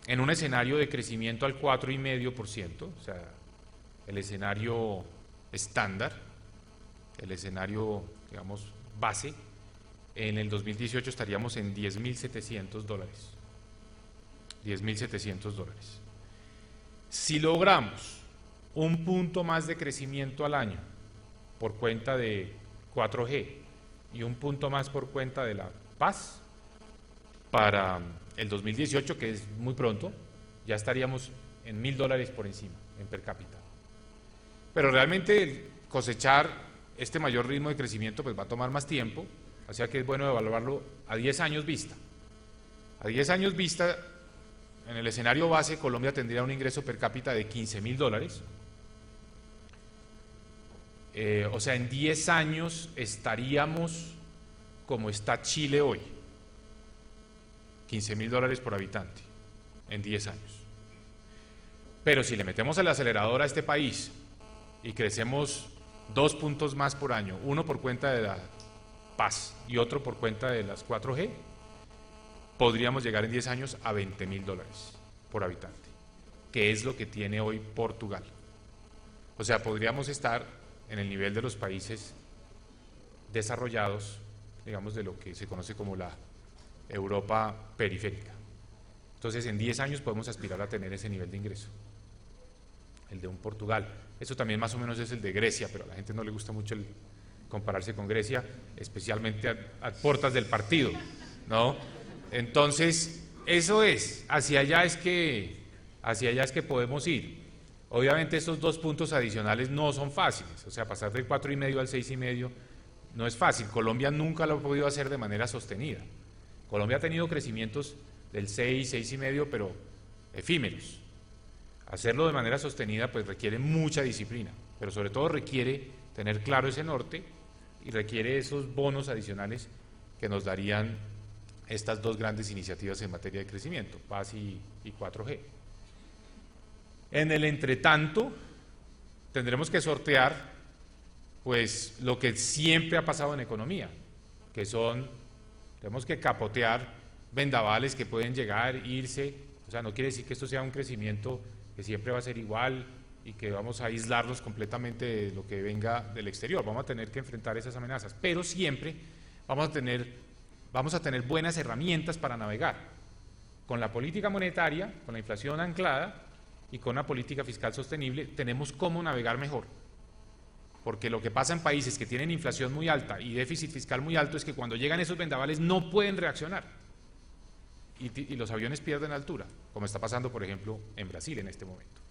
En un escenario de crecimiento al 4,5%, o sea, el escenario estándar, el escenario, digamos, base, en el 2018 estaríamos en $10.700. $10.700. Si logramos un punto más de crecimiento al año por cuenta de 4G y un punto más por cuenta de la paz, para el 2018, que es muy pronto, ya estaríamos en $1.000 por encima, en per cápita. Pero realmente cosechar este mayor ritmo de crecimiento pues va a tomar más tiempo, o sea que es bueno evaluarlo a 10 años vista. A 10 años vista, en el escenario base, Colombia tendría un ingreso per cápita de $15.000. O sea, en 10 años estaríamos como está Chile hoy, $15.000 por habitante, en 10 años. Pero si le metemos el acelerador a este país y crecemos 2 puntos más por año, uno por cuenta de la paz y otro por cuenta de las 4G, podríamos llegar en 10 años a $20.000 por habitante, que es lo que tiene hoy Portugal. O sea, podríamos estar en el nivel de los países desarrollados, digamos, de lo que se conoce como la Europa periférica. Entonces, en 10 años podemos aspirar a tener ese nivel de ingreso, el de un Portugal. Eso también más o menos es el de Grecia, pero a la gente no le gusta mucho compararse con Grecia, especialmente a puertas del partido, ¿no? Entonces, eso es, hacia allá es que podemos ir. Obviamente estos 2 puntos adicionales no son fáciles, o sea, pasar del 4,5 al 6,5 no es fácil. Colombia nunca lo ha podido hacer de manera sostenida. Colombia ha tenido crecimientos del 6, 6,5, pero efímeros. Hacerlo de manera sostenida pues requiere mucha disciplina, pero sobre todo requiere tener claro ese norte y requiere esos bonos adicionales que nos darían estas dos grandes iniciativas en materia de crecimiento, Paz y 4G. En el entretanto, tendremos que sortear pues lo que siempre ha pasado en economía, que tenemos que capotear vendavales que pueden llegar, irse, o sea, no quiere decir que esto sea un crecimiento que siempre va a ser igual y que vamos a aislarnos completamente de lo que venga del exterior, vamos a tener que enfrentar esas amenazas, pero siempre vamos a tener buenas herramientas para navegar, con la política monetaria, con la inflación anclada y con una política fiscal sostenible, tenemos cómo navegar mejor. Porque lo que pasa en países que tienen inflación muy alta y déficit fiscal muy alto es que cuando llegan esos vendavales no pueden reaccionar y los aviones pierden altura, como está pasando, por ejemplo, en Brasil en este momento.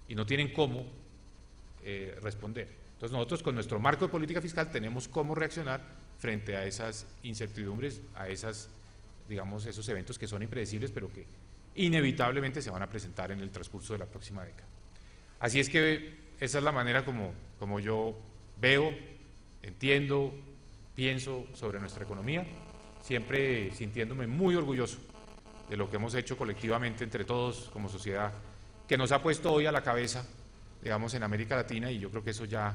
Y no tienen cómo responder. Entonces nosotros con nuestro marco de política fiscal tenemos cómo reaccionar frente a esas incertidumbres, a esos eventos que son impredecibles, pero que inevitablemente se van a presentar en el transcurso de la próxima década. Así es que esa es la manera como yo veo, entiendo, pienso sobre nuestra economía, siempre sintiéndome muy orgulloso de lo que hemos hecho colectivamente entre todos como sociedad, que nos ha puesto hoy a la cabeza, digamos, en América Latina, y yo creo que eso ya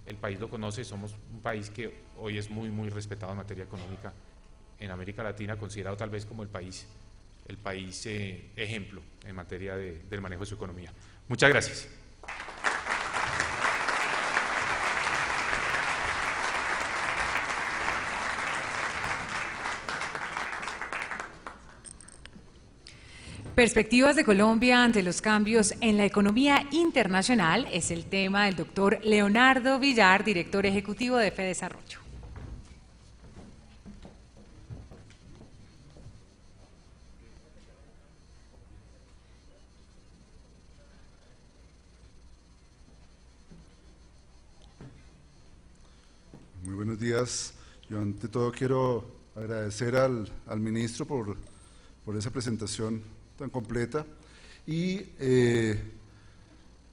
el país lo conoce. Somos un país que hoy es muy, muy respetado en materia económica en América Latina, considerado tal vez como el país ejemplo en materia del manejo de su economía. Muchas gracias. Perspectivas de Colombia ante los cambios en la economía internacional es el tema del doctor Leonardo Villar, director ejecutivo de FEDesarrollo. Muy buenos días. Yo ante todo quiero agradecer al ministro por esa presentación tan completa y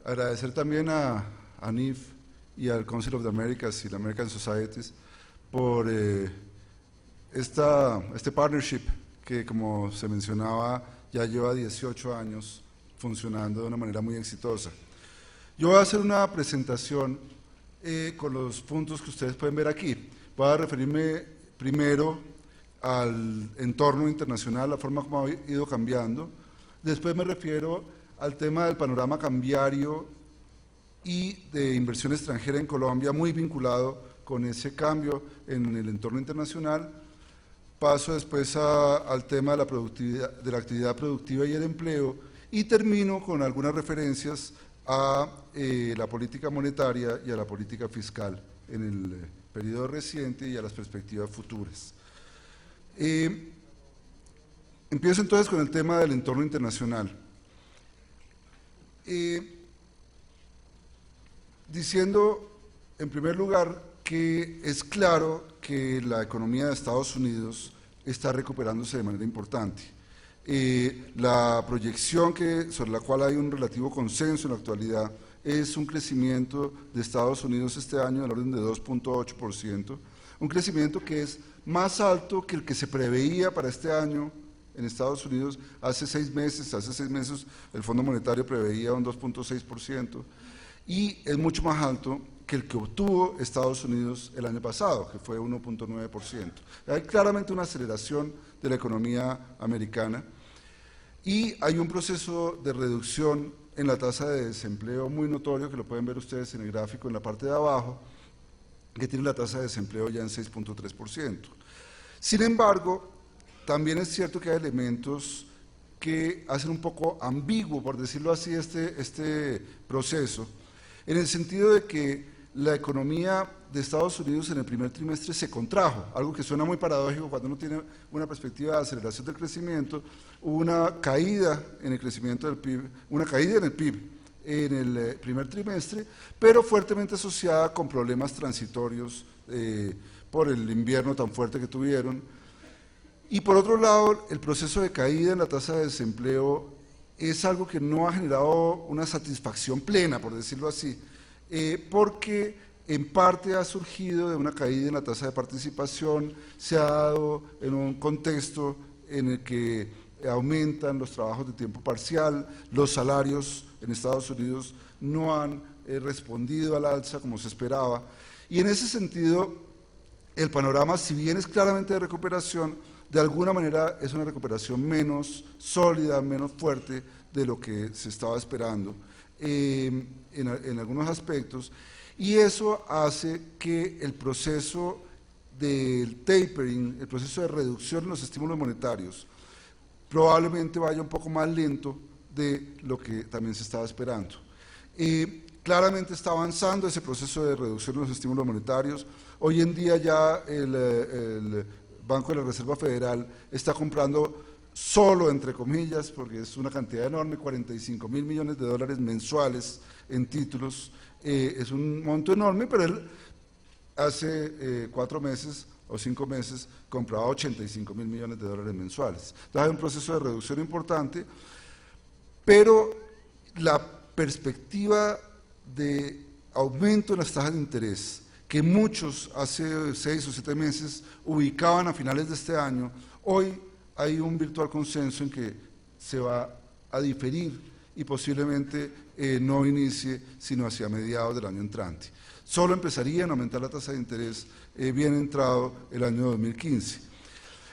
agradecer también a ANIF y al Council of the Americas y la American Societies por este partnership que, como se mencionaba, ya lleva 18 años funcionando de una manera muy exitosa. Yo voy a hacer una presentación con los puntos que ustedes pueden ver aquí. Voy a referirme primero al entorno internacional, la forma como ha ido cambiando. Después me refiero al tema del panorama cambiario y de inversión extranjera en Colombia, muy vinculado con ese cambio en el entorno internacional. Paso después al tema de la actividad productiva y el empleo, y termino con algunas referencias a la política monetaria y a la política fiscal en el periodo reciente y a las perspectivas futuras. Empiezo entonces con el tema del entorno internacional. Diciendo, en primer lugar, que es claro que la economía de Estados Unidos está recuperándose de manera importante. La proyección sobre la cual hay un relativo consenso en la actualidad es un crecimiento de Estados Unidos este año del orden de 2.8%, un crecimiento que es más alto que el que se preveía para este año en Estados Unidos hace 6 meses. Hace 6 meses el Fondo Monetario preveía un 2.6% y es mucho más alto que el que obtuvo Estados Unidos el año pasado, que fue 1.9%. Hay claramente una aceleración de la economía americana y hay un proceso de reducción en la tasa de desempleo muy notorio, que lo pueden ver ustedes en el gráfico en la parte de abajo, que tiene la tasa de desempleo ya en 6.3%. Sin embargo, también es cierto que hay elementos que hacen un poco ambiguo, por decirlo así, este proceso, en el sentido de que la economía de Estados Unidos en el primer trimestre se contrajo, algo que suena muy paradójico cuando uno tiene una perspectiva de aceleración del crecimiento. Hubo una caída en el crecimiento del PIB, una caída en el PIB en el primer trimestre, pero fuertemente asociada con problemas transitorios por el invierno tan fuerte que tuvieron. Y por otro lado, el proceso de caída en la tasa de desempleo es algo que no ha generado una satisfacción plena, por decirlo así, porque en parte ha surgido de una caída en la tasa de participación, se ha dado en un contexto en el que aumentan los trabajos de tiempo parcial, los salarios en Estados Unidos no han respondido al alza como se esperaba, y en ese sentido el panorama, si bien es claramente de recuperación, de alguna manera es una recuperación menos sólida, menos fuerte de lo que se estaba esperando en algunos aspectos, y eso hace que el proceso del tapering, el proceso de reducción de los estímulos monetarios, probablemente vaya un poco más lento de lo que también se estaba esperando. Claramente está avanzando ese proceso de reducción de los estímulos monetarios. Hoy en día ya el Banco de la Reserva Federal está comprando solo, entre comillas, porque es una cantidad enorme, 45.000 millones de dólares mensuales en títulos. Es un monto enorme, pero él hace 4 meses o 5 meses compraba 85.000 millones de dólares mensuales. Entonces hay un proceso de reducción importante, pero la perspectiva de aumento en las tasas de interés, que muchos hace 6 o 7 meses ubicaban a finales de este año, hoy hay un virtual consenso en que se va a diferir y posiblemente no inicie sino hacia mediados del año entrante. Solo empezarían a aumentar la tasa de interés bien entrado el año 2015.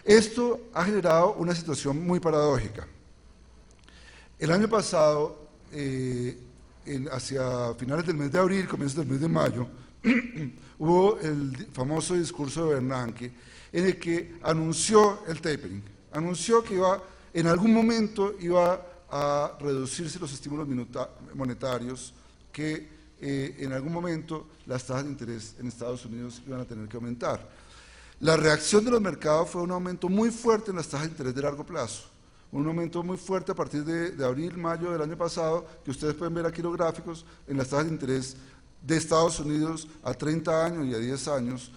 Esto ha generado una situación muy paradójica. El año pasado, hacia finales del mes de abril, comienzos del mes de mayo, hubo el famoso discurso de Bernanke en el que anunció el tapering, anunció que en algún momento iba a reducirse los estímulos monetarios, que en algún momento las tasas de interés en Estados Unidos iban a tener que aumentar. La reacción de los mercados fue un aumento muy fuerte en las tasas de interés de largo plazo, un aumento muy fuerte a partir de abril, mayo del año pasado, que ustedes pueden ver aquí los gráficos, en las tasas de interés de Estados Unidos a 30 años y a 10 años,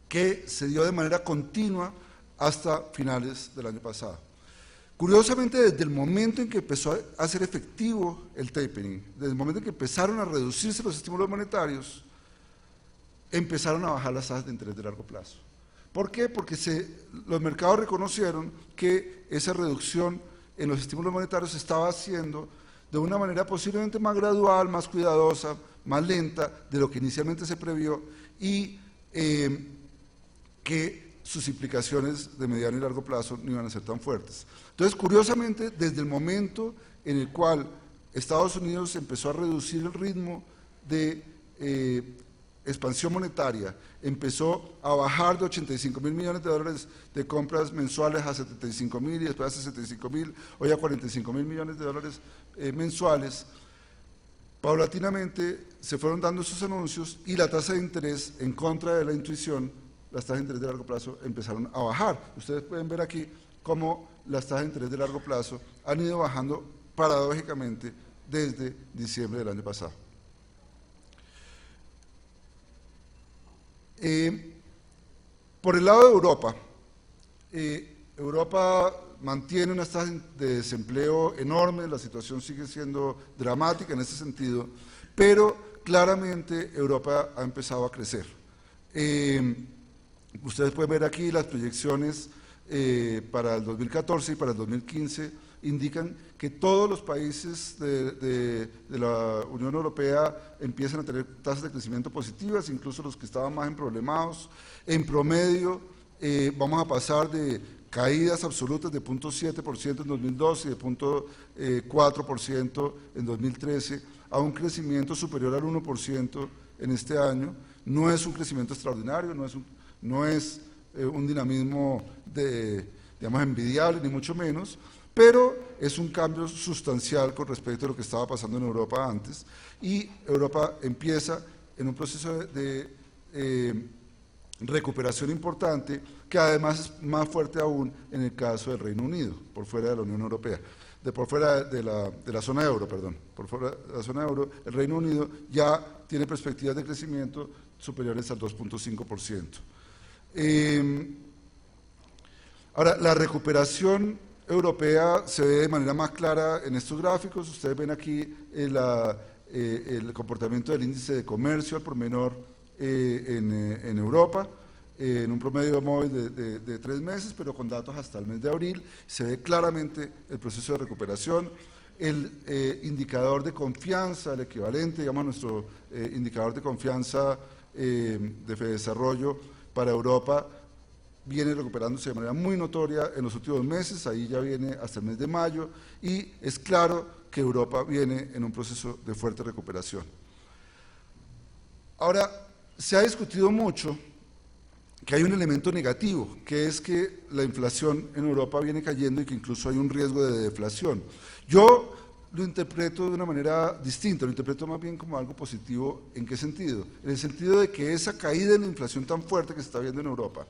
que se dio de manera continua hasta finales del año pasado. Curiosamente, desde el momento en que empezó a ser efectivo el tapering, desde el momento en que empezaron a reducirse los estímulos monetarios, empezaron a bajar las tasas de interés de largo plazo. ¿Por qué? Porque los mercados reconocieron que esa reducción en los estímulos monetarios se estaba haciendo de una manera posiblemente más gradual, más cuidadosa, más lenta de lo que inicialmente se previó, y que sus implicaciones de mediano y largo plazo no iban a ser tan fuertes. Entonces, curiosamente, desde el momento en el cual Estados Unidos empezó a reducir el ritmo de expansión monetaria, empezó a bajar de 85.000 millones de dólares de compras mensuales a 75.000 y después a 65.000, hoy a 45.000 millones de dólares mensuales, paulatinamente se fueron dando esos anuncios y la tasa de interés, en contra de la intuición, las tasas de interés de largo plazo empezaron a bajar. Ustedes pueden ver aquí cómo las tasas de interés de largo plazo han ido bajando paradójicamente desde diciembre del año pasado. Por el lado de Europa, Europa mantiene unas tasas de desempleo enormes, la situación sigue siendo dramática en ese sentido, pero claramente Europa ha empezado a crecer. Ustedes pueden ver aquí las proyecciones para el 2014 y para el 2015, indican que todos los países de la Unión Europea empiezan a tener tasas de crecimiento positivas, incluso los que estaban más emproblemados. En promedio vamos a pasar de caídas absolutas de 0.7% en 2012 y de 0.4% en 2013 a un crecimiento superior al 1% en este año. No es un crecimiento extraordinario, no es un dinamismo digamos, envidiable, ni mucho menos, pero es un cambio sustancial con respecto a lo que estaba pasando en Europa antes, y Europa empieza en un proceso de recuperación importante, que además es más fuerte aún en el caso del Reino Unido, por fuera de la Unión Europea, por fuera de la zona euro, perdón, por fuera de la zona euro, el Reino Unido ya tiene perspectivas de crecimiento superiores al 2.5%. Ahora, la recuperación europea se ve de manera más clara en estos gráficos. Ustedes ven aquí el comportamiento del índice de comercio al por menor en Europa, en un promedio móvil de 3 meses, pero con datos hasta el mes de abril, se ve claramente el proceso de recuperación. El indicador de confianza, el equivalente, digamos, a nuestro indicador de confianza de Fedesarrollo para Europa, viene recuperándose de manera muy notoria en los últimos meses, ahí ya viene hasta el mes de mayo, y es claro que Europa viene en un proceso de fuerte recuperación. Ahora, se ha discutido mucho que hay un elemento negativo, que es que la inflación en Europa viene cayendo y que incluso hay un riesgo de deflación. Yo lo interpreto de una manera distinta, lo interpreto más bien como algo positivo. ¿En qué sentido? En el sentido de que esa caída en la inflación tan fuerte que se está viendo en Europa,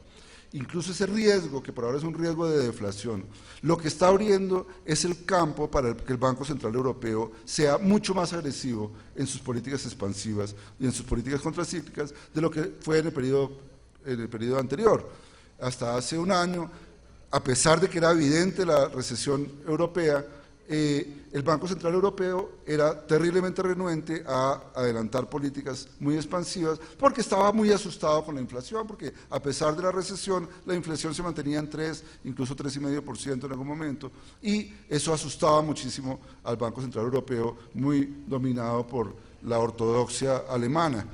incluso ese riesgo, que por ahora es un riesgo de deflación, lo que está abriendo es el campo para que el Banco Central Europeo sea mucho más agresivo en sus políticas expansivas y en sus políticas contracíclicas de lo que fue en el periodo anterior. Hasta hace un año, a pesar de que era evidente la recesión europea, el Banco Central Europeo era terriblemente renuente a adelantar políticas muy expansivas porque estaba muy asustado con la inflación, porque a pesar de la recesión, la inflación se mantenía en 3, incluso 3,5% en algún momento, y eso asustaba muchísimo al Banco Central Europeo, muy dominado por la ortodoxia alemana.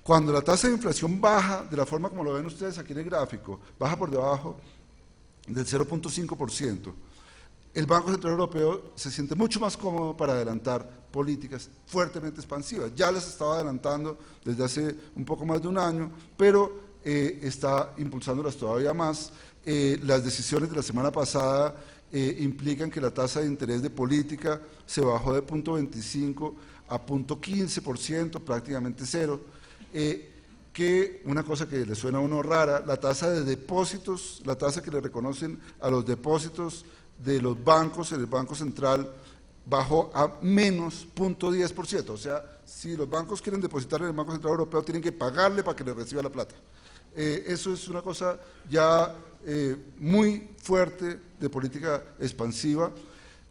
Cuando la tasa de inflación baja, de la forma como lo ven ustedes aquí en el gráfico, baja por debajo del 0,5%, el Banco Central Europeo se siente mucho más cómodo para adelantar políticas fuertemente expansivas. Ya las estaba adelantando desde hace un poco más de un año, pero está impulsándolas todavía más. Las decisiones de la semana pasada implican que la tasa de interés de política se bajó de 0,25 a 0,15%, prácticamente cero. Que una cosa que le suena a uno rara, la tasa de depósitos, la tasa que le reconocen a los depósitos de los bancos en el Banco Central bajó a menos 0,10%. O sea, si los bancos quieren depositar en el Banco Central Europeo, tienen que pagarle para que le reciba la plata. Eso es una cosa ya muy fuerte de política expansiva.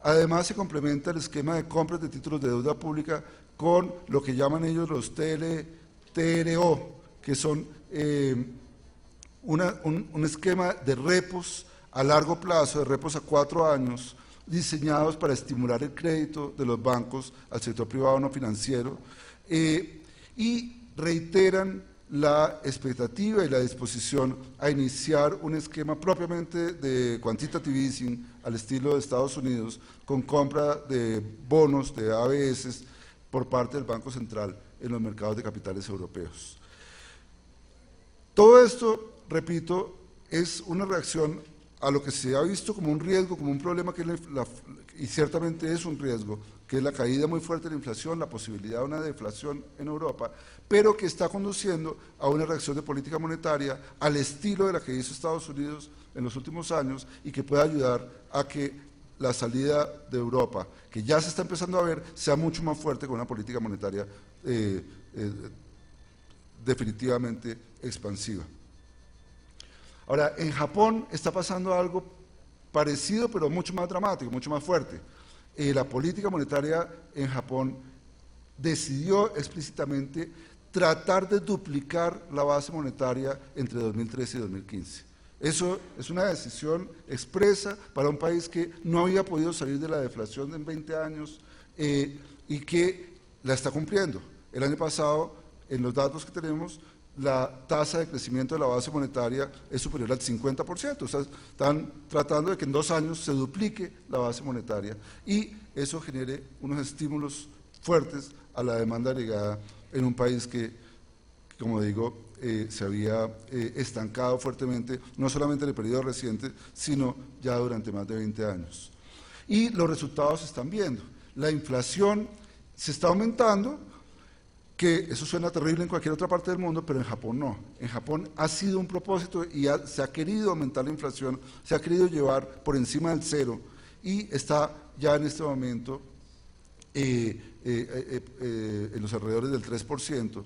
Además, se complementa el esquema de compras de títulos de deuda pública con lo que llaman ellos los TLTRO, que son un esquema de repos a largo plazo, de repos a 4 años, diseñados para estimular el crédito de los bancos al sector privado no financiero, y reiteran la expectativa y la disposición a iniciar un esquema propiamente de quantitative easing al estilo de Estados Unidos, con compra de bonos, de ABS, por parte del Banco Central en los mercados de capitales europeos. Todo esto, repito, es una reacción a lo que se ha visto como un riesgo, como un problema, y ciertamente es un riesgo, que es la caída muy fuerte de la inflación, la posibilidad de una deflación en Europa, pero que está conduciendo a una reacción de política monetaria al estilo de la que hizo Estados Unidos en los últimos años y que pueda ayudar a que la salida de Europa, que ya se está empezando a ver, sea mucho más fuerte con una política monetaria definitivamente expansiva. Ahora, en Japón está pasando algo parecido, pero mucho más dramático, mucho más fuerte. La política monetaria en Japón decidió explícitamente tratar de duplicar la base monetaria entre 2013 y 2015. Eso es una decisión expresa para un país que no había podido salir de la deflación en 20 años y que la está cumpliendo. El año pasado, en los datos que tenemos, la tasa de crecimiento de la base monetaria es superior al 50%. O sea, están tratando de que en 2 años se duplique la base monetaria y eso genere unos estímulos fuertes a la demanda agregada en un país que, como digo, se había estancado fuertemente, no solamente en el periodo reciente, sino ya durante más de 20 años. Y los resultados se están viendo. La inflación se está aumentando, que eso suena terrible en cualquier otra parte del mundo, pero en Japón no. En Japón ha sido un propósito y se ha querido aumentar la inflación, se ha querido llevar por encima del 0 y está ya en este momento en los alrededores del 3%,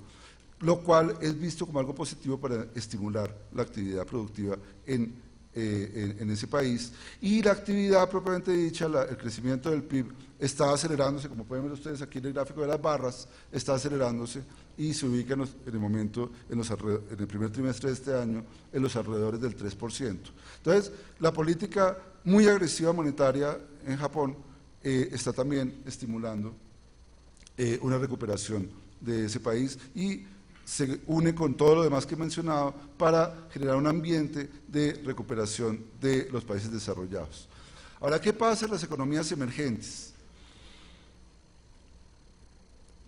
lo cual es visto como algo positivo para estimular la actividad productiva en en ese país, y la actividad propiamente dicha, el crecimiento del PIB está acelerándose, como pueden ver ustedes aquí en el gráfico de las barras, está acelerándose y se ubica en el momento, en el primer trimestre de este año, en los alrededores del 3%. Entonces, la política muy agresiva monetaria en Japón está también estimulando una recuperación de ese país y se une con todo lo demás que he mencionado para generar un ambiente de recuperación de los países desarrollados. Ahora, ¿qué pasa en las economías emergentes?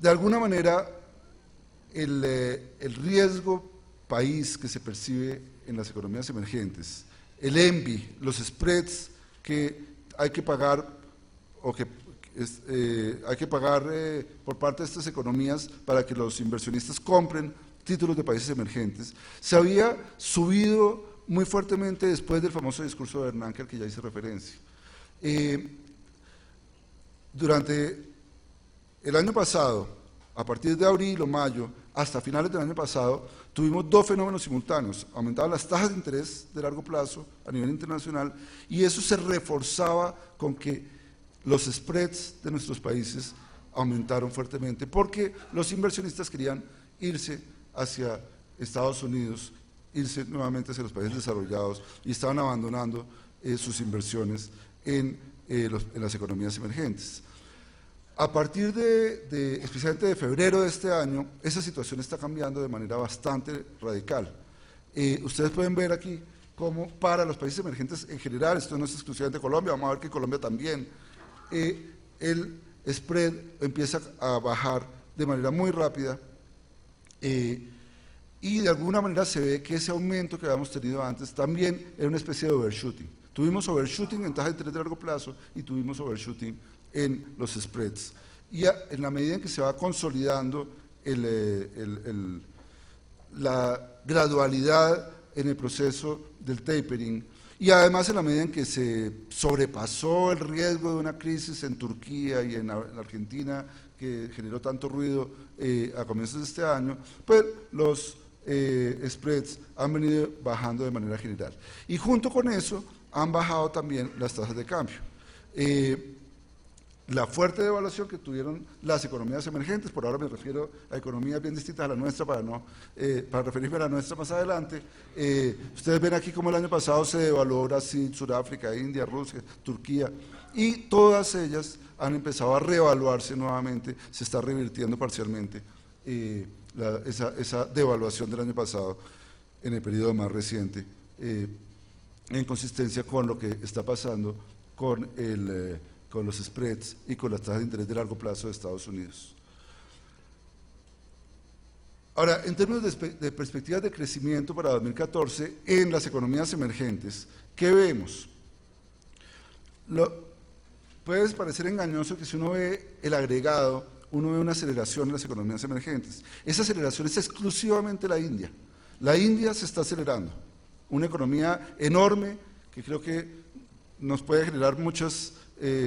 De alguna manera, el riesgo país que se percibe en las economías emergentes, el ENVI, los spreads que hay que pagar o que hay que pagar por parte de estas economías para que los inversionistas compren títulos de países emergentes, se había subido muy fuertemente después del famoso discurso de Bernanke al que ya hice referencia. Durante el año pasado, a partir de abril o mayo, hasta finales del año pasado, tuvimos dos fenómenos simultáneos. Aumentaban las tasas de interés de largo plazo a nivel internacional y eso se reforzaba con que los spreads de nuestros países aumentaron fuertemente porque los inversionistas querían irse hacia Estados Unidos, irse nuevamente hacia los países desarrollados y estaban abandonando sus inversiones en las economías emergentes. A partir especialmente de febrero de este año, esa situación está cambiando de manera bastante radical. Ustedes pueden ver aquí cómo para los países emergentes en general, esto no es exclusivamente Colombia, vamos a ver que Colombia también, el spread empieza a bajar de manera muy rápida y de alguna manera se ve que ese aumento que habíamos tenido antes también era una especie de overshooting. Tuvimos overshooting en tasas de interés de largo plazo y tuvimos overshooting en los spreads. Y en la medida en que se va consolidando la gradualidad en el proceso del tapering, y además en la medida en que se sobrepasó el riesgo de una crisis en Turquía y en Argentina que generó tanto ruido a comienzos de este año, pues los spreads han venido bajando de manera general. Y junto con eso han bajado también las tasas de cambio. La fuerte devaluación que tuvieron las economías emergentes, por ahora me refiero a economías bien distintas a la nuestra para referirme a la nuestra más adelante, ustedes ven aquí cómo el año pasado se devaluó Brasil, Sudáfrica, India, Rusia, Turquía, y todas ellas han empezado a reevaluarse nuevamente, se está revirtiendo parcialmente esa devaluación del año pasado en el periodo más reciente, en consistencia con lo que está pasando con los spreads y con las tasas de interés de largo plazo de Estados Unidos. Ahora, en términos de perspectivas de crecimiento para 2014 en las economías emergentes, ¿qué vemos? Puede parecer engañoso que si uno ve el agregado, uno ve una aceleración en las economías emergentes. Esa aceleración es exclusivamente la India. La India se está acelerando, una economía enorme que creo que nos puede generar muchas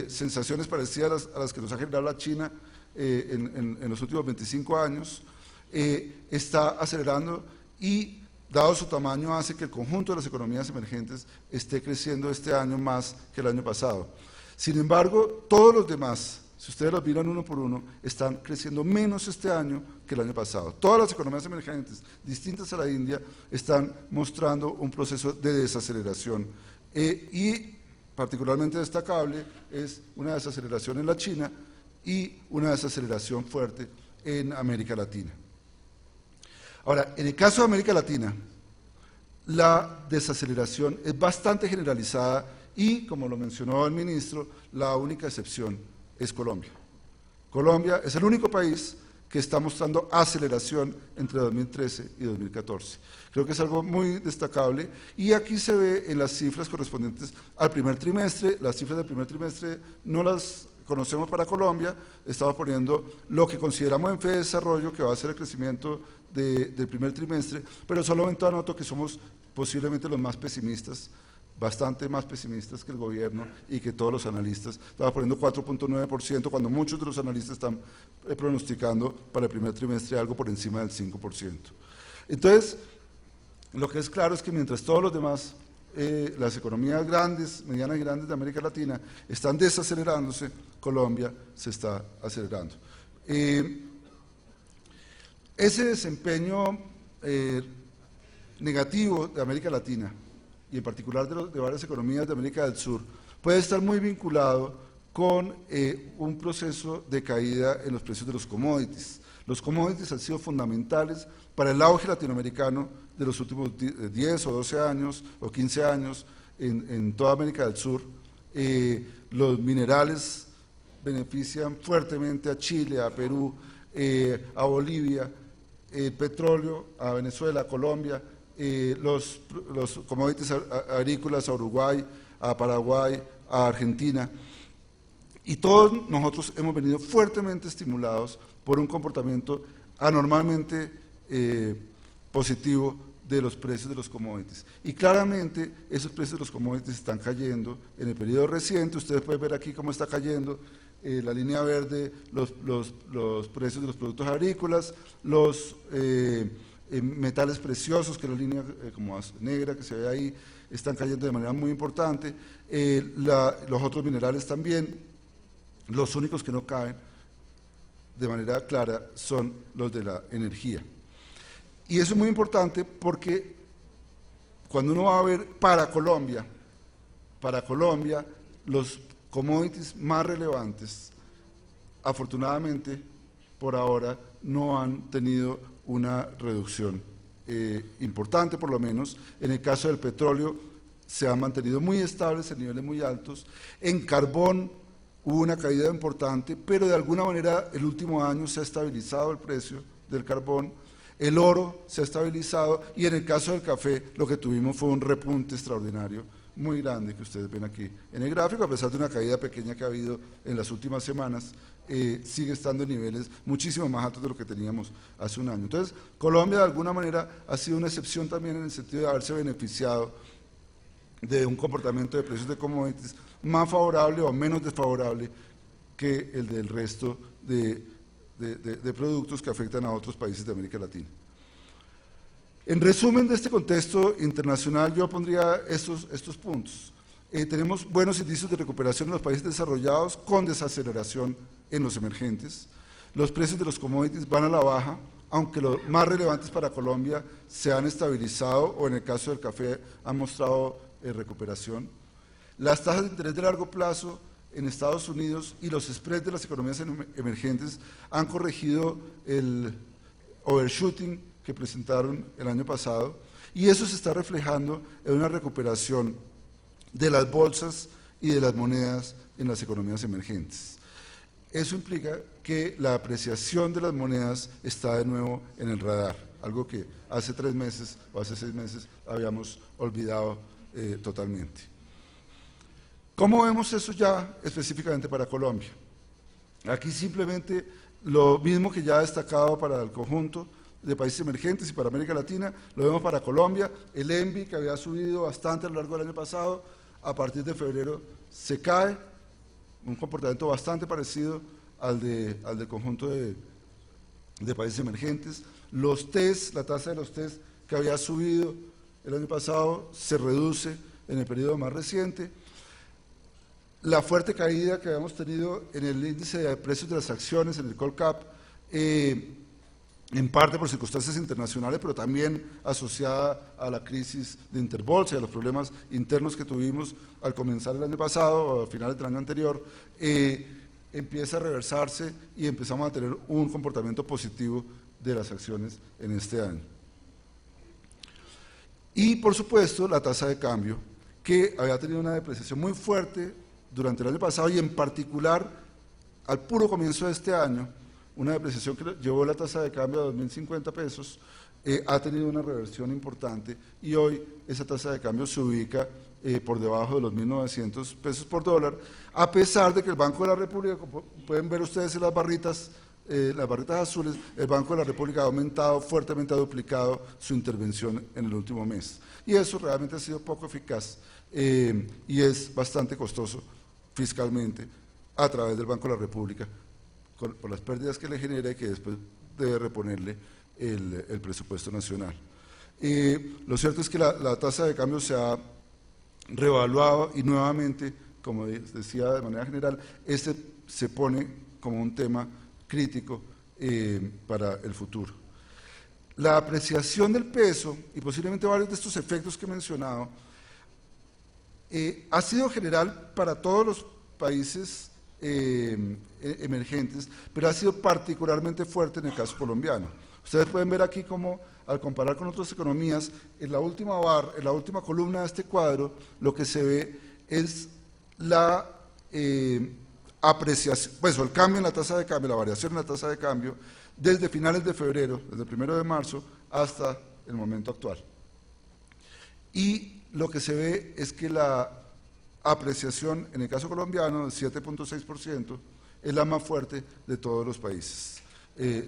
sensaciones parecidas a las que nos ha generado la China en los últimos 25 años, está acelerando y, dado su tamaño, hace que el conjunto de las economías emergentes esté creciendo este año más que el año pasado. Sin embargo, todos los demás, si ustedes los miran uno por uno, están creciendo menos este año que el año pasado. Todas las economías emergentes, distintas a la India, están mostrando un proceso de desaceleración y particularmente destacable es una desaceleración en la China y una desaceleración fuerte en América Latina. Ahora, en el caso de América Latina, la desaceleración es bastante generalizada y, como lo mencionó el ministro, la única excepción es Colombia. Colombia es el único país que está mostrando aceleración entre 2013 y 2014. Creo que es algo muy destacable y aquí se ve en las cifras correspondientes al primer trimestre. Las cifras del primer trimestre no las conocemos para Colombia, estamos poniendo lo que consideramos en fe de desarrollo que va a ser el crecimiento del primer trimestre, pero solamente anoto que somos posiblemente los más pesimistas, bastante más pesimistas que el gobierno y que todos los analistas. Estaba poniendo 4.9%, cuando muchos de los analistas están pronosticando para el primer trimestre algo por encima del 5%. Entonces, lo que es claro es que mientras todos los demás las economías grandes, medianas y grandes de América Latina están desacelerándose, Colombia se está acelerando. Ese desempeño negativo de América Latina, y en particular de varias economías de América del Sur, puede estar muy vinculado con un proceso de caída en los precios de los commodities. Los commodities han sido fundamentales para el auge latinoamericano de los últimos 10 o 12 años o 15 años en toda América del Sur. Los minerales benefician fuertemente a Chile, a Perú, a Bolivia, el petróleo a Venezuela, a Colombia, los commodities agrícolas a Uruguay, a Paraguay, a Argentina. Y todos nosotros hemos venido fuertemente estimulados por un comportamiento anormalmente positivo de los precios de los commodities. Y claramente esos precios de los commodities están cayendo en el periodo reciente. Ustedes pueden ver aquí cómo está cayendo la línea verde, los precios de los productos agrícolas, los metales preciosos, que es la línea como negra que se ve ahí, están cayendo de manera muy importante. Los otros minerales también. Los únicos que no caen de manera clara son los de la energía. Y eso es muy importante porque cuando uno va a ver para Colombia, los commodities más relevantes, afortunadamente, por ahora, no han tenido una reducción importante, por lo menos. En el caso del petróleo, se han mantenido muy estables en niveles muy altos. En carbón, hubo una caída importante, pero de alguna manera el último año se ha estabilizado el precio del carbón, el oro se ha estabilizado y en el caso del café lo que tuvimos fue un repunte extraordinario muy grande que ustedes ven aquí en el gráfico, a pesar de una caída pequeña que ha habido en las últimas semanas, sigue estando en niveles muchísimo más altos de lo que teníamos hace un año. Entonces, Colombia de alguna manera ha sido una excepción también en el sentido de haberse beneficiado de un comportamiento de precios de commodities más favorable o menos desfavorable que el del resto de productos que afectan a otros países de América Latina. En resumen de este contexto internacional, yo pondría estos puntos. Tenemos buenos indicios de recuperación en los países desarrollados con desaceleración en los emergentes. Los precios de los commodities van a la baja, aunque los más relevantes para Colombia se han estabilizado o en el caso del café han mostrado recuperación. Las tasas de interés de largo plazo en Estados Unidos y los spreads de las economías emergentes han corregido el overshooting que presentaron el año pasado y eso se está reflejando en una recuperación de las bolsas y de las monedas en las economías emergentes. Eso implica que la apreciación de las monedas está de nuevo en el radar, algo que hace 3 meses o hace 6 meses habíamos olvidado totalmente. ¿Cómo vemos eso ya específicamente para Colombia? Aquí simplemente lo mismo que ya ha destacado para el conjunto de países emergentes y para América Latina, lo vemos para Colombia. El ENVI, que había subido bastante a lo largo del año pasado, a partir de febrero se cae, un comportamiento bastante parecido al del conjunto de países emergentes. Los TES, la tasa de los TES que había subido el año pasado, se reduce en el periodo más reciente. La fuerte caída que habíamos tenido en el índice de precios de las acciones, en el Colcap, en parte por circunstancias internacionales, pero también asociada a la crisis de Interbolsa y a los problemas internos que tuvimos al comenzar el año pasado o a finales del año anterior, empieza a reversarse y empezamos a tener un comportamiento positivo de las acciones en este año. Y por supuesto la tasa de cambio, que había tenido una depreciación muy fuerte durante el año pasado y en particular al puro comienzo de este año, una depreciación que llevó la tasa de cambio a 2.050 pesos, ha tenido una reversión importante y hoy esa tasa de cambio se ubica por debajo de los 1.900 pesos por dólar, a pesar de que el Banco de la República, como pueden ver ustedes en las barritas azules, el Banco de la República ha aumentado fuertemente, ha duplicado su intervención en el último mes. Y eso realmente ha sido poco eficaz y es bastante costoso fiscalmente a través del Banco de la República, por las pérdidas que le genera y que después debe reponerle el presupuesto nacional. Lo cierto es que la tasa de cambio se ha reevaluado y nuevamente, como decía de manera general, este se pone como un tema crítico para el futuro. La apreciación del peso y posiblemente varios de estos efectos que he mencionado ha sido general para todos los países emergentes, pero ha sido particularmente fuerte en el caso colombiano. Ustedes pueden ver aquí cómo, al comparar con otras economías, en la última columna de este cuadro, lo que se ve es la apreciación, pues el cambio en la tasa de cambio, la variación en la tasa de cambio, desde finales de febrero, desde el 1 de marzo, hasta el momento actual. Y lo que se ve es que la apreciación, en el caso colombiano, del 7.6%, es la más fuerte de todos los países.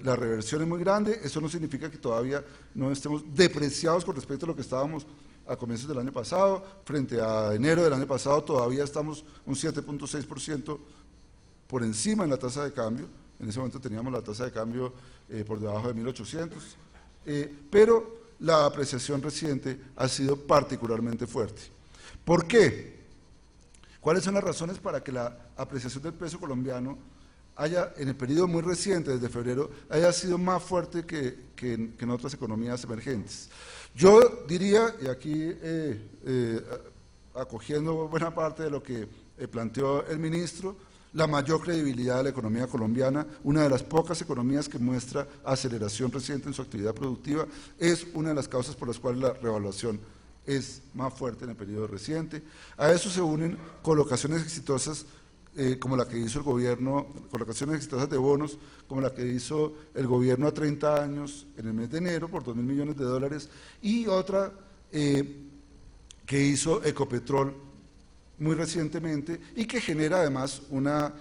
La reversión es muy grande, eso no significa que todavía no estemos depreciados con respecto a lo que estábamos a comienzos del año pasado. Frente a enero del año pasado todavía estamos un 7.6% por encima en la tasa de cambio. En ese momento teníamos la tasa de cambio por debajo de 1800, pero la apreciación reciente ha sido particularmente fuerte. ¿Por qué? ¿Cuáles son las razones para que la apreciación del peso colombiano haya, en el periodo muy reciente, desde febrero, haya sido más fuerte que en otras economías emergentes? Yo diría, y aquí acogiendo buena parte de lo que planteó el ministro, la mayor credibilidad de la economía colombiana, una de las pocas economías que muestra aceleración reciente en su actividad productiva, es una de las causas por las cuales la revaluación es más fuerte en el periodo reciente. A eso se unen colocaciones exitosas como la que hizo el gobierno, colocaciones exitosas de bonos, como la que hizo el gobierno a 30 años en el mes de enero por $2.000 millones, y otra que hizo Ecopetrol muy recientemente y que genera además una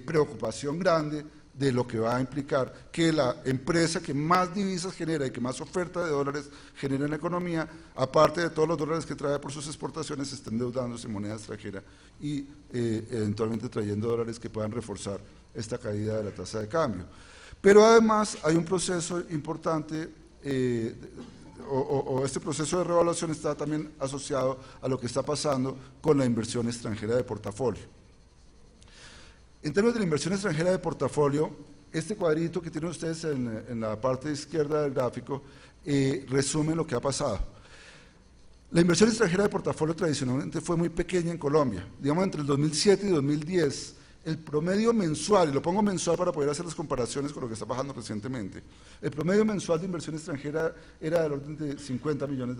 preocupación grande de lo que va a implicar que la empresa que más divisas genera y que más oferta de dólares genera en la economía, aparte de todos los dólares que trae por sus exportaciones, esté endeudándose en moneda extranjera y eventualmente trayendo dólares que puedan reforzar esta caída de la tasa de cambio. Pero además hay un proceso importante, este proceso de revaluación está también asociado a lo que está pasando con la inversión extranjera de portafolio. En términos de la inversión extranjera de portafolio, este cuadrito que tienen ustedes en la parte izquierda del gráfico resume lo que ha pasado. La inversión extranjera de portafolio tradicionalmente fue muy pequeña en Colombia. Digamos, entre el 2007 y 2010, el promedio mensual, y lo pongo mensual para poder hacer las comparaciones con lo que está pasando recientemente, el promedio mensual de inversión extranjera era del orden de $50 millones.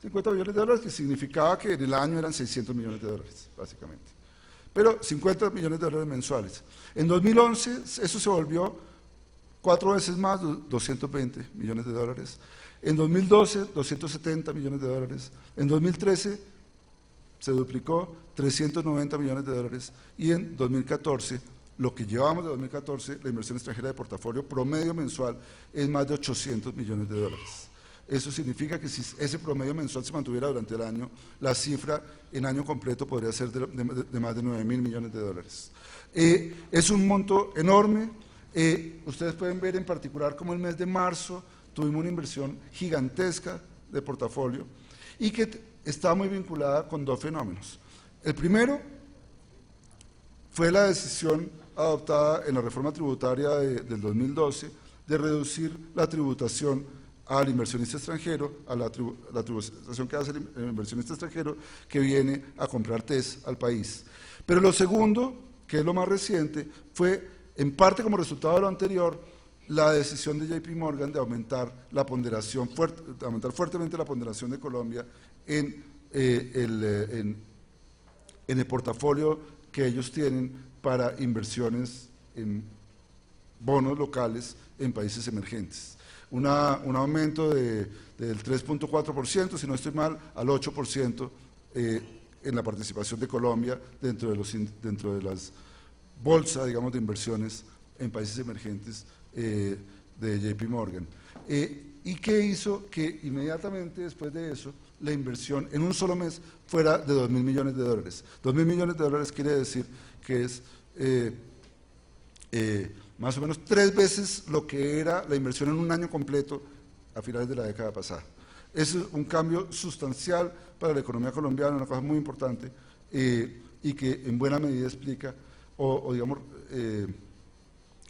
50 millones de dólares, que significaba que en el año eran $600 millones, básicamente. Pero 50 millones de dólares mensuales. En 2011 eso se volvió 4 veces más, 220 millones de dólares. En 2012, 270 millones de dólares. En 2013 se duplicó, 390 millones de dólares. Y en 2014, lo que llevamos de 2014, la inversión extranjera de portafolio promedio mensual es más de 800 millones de dólares. Eso significa que si ese promedio mensual se mantuviera durante el año, la cifra en año completo podría ser de más de 9.000 millones de dólares. Es un monto enorme. Ustedes pueden ver en particular como el mes de marzo tuvimos una inversión gigantesca de portafolio y que está muy vinculada con dos fenómenos. El primero fue la decisión adoptada en la reforma tributaria del 2012 de reducir la tributación al inversionista extranjero, a la tributación que hace el inversionista extranjero que viene a comprar TES al país. Pero lo segundo, que es lo más reciente, fue en parte como resultado de lo anterior, la decisión de JP Morgan de aumentar la ponderación, aumentar fuertemente la ponderación de Colombia en el portafolio que ellos tienen para inversiones en bonos locales en países emergentes. Un aumento del 3.4%, si no estoy mal, al 8% en la participación de Colombia dentro de las bolsas, digamos, de inversiones en países emergentes de JP Morgan. ¿Y qué hizo? Que inmediatamente después de eso, la inversión en un solo mes fuera de $2.000 millones. $2.000 millones quiere decir que es más o menos 3 veces lo que era la inversión en un año completo a finales de la década pasada. Es un cambio sustancial para la economía colombiana, una cosa muy importante, y que en buena medida explica, digamos,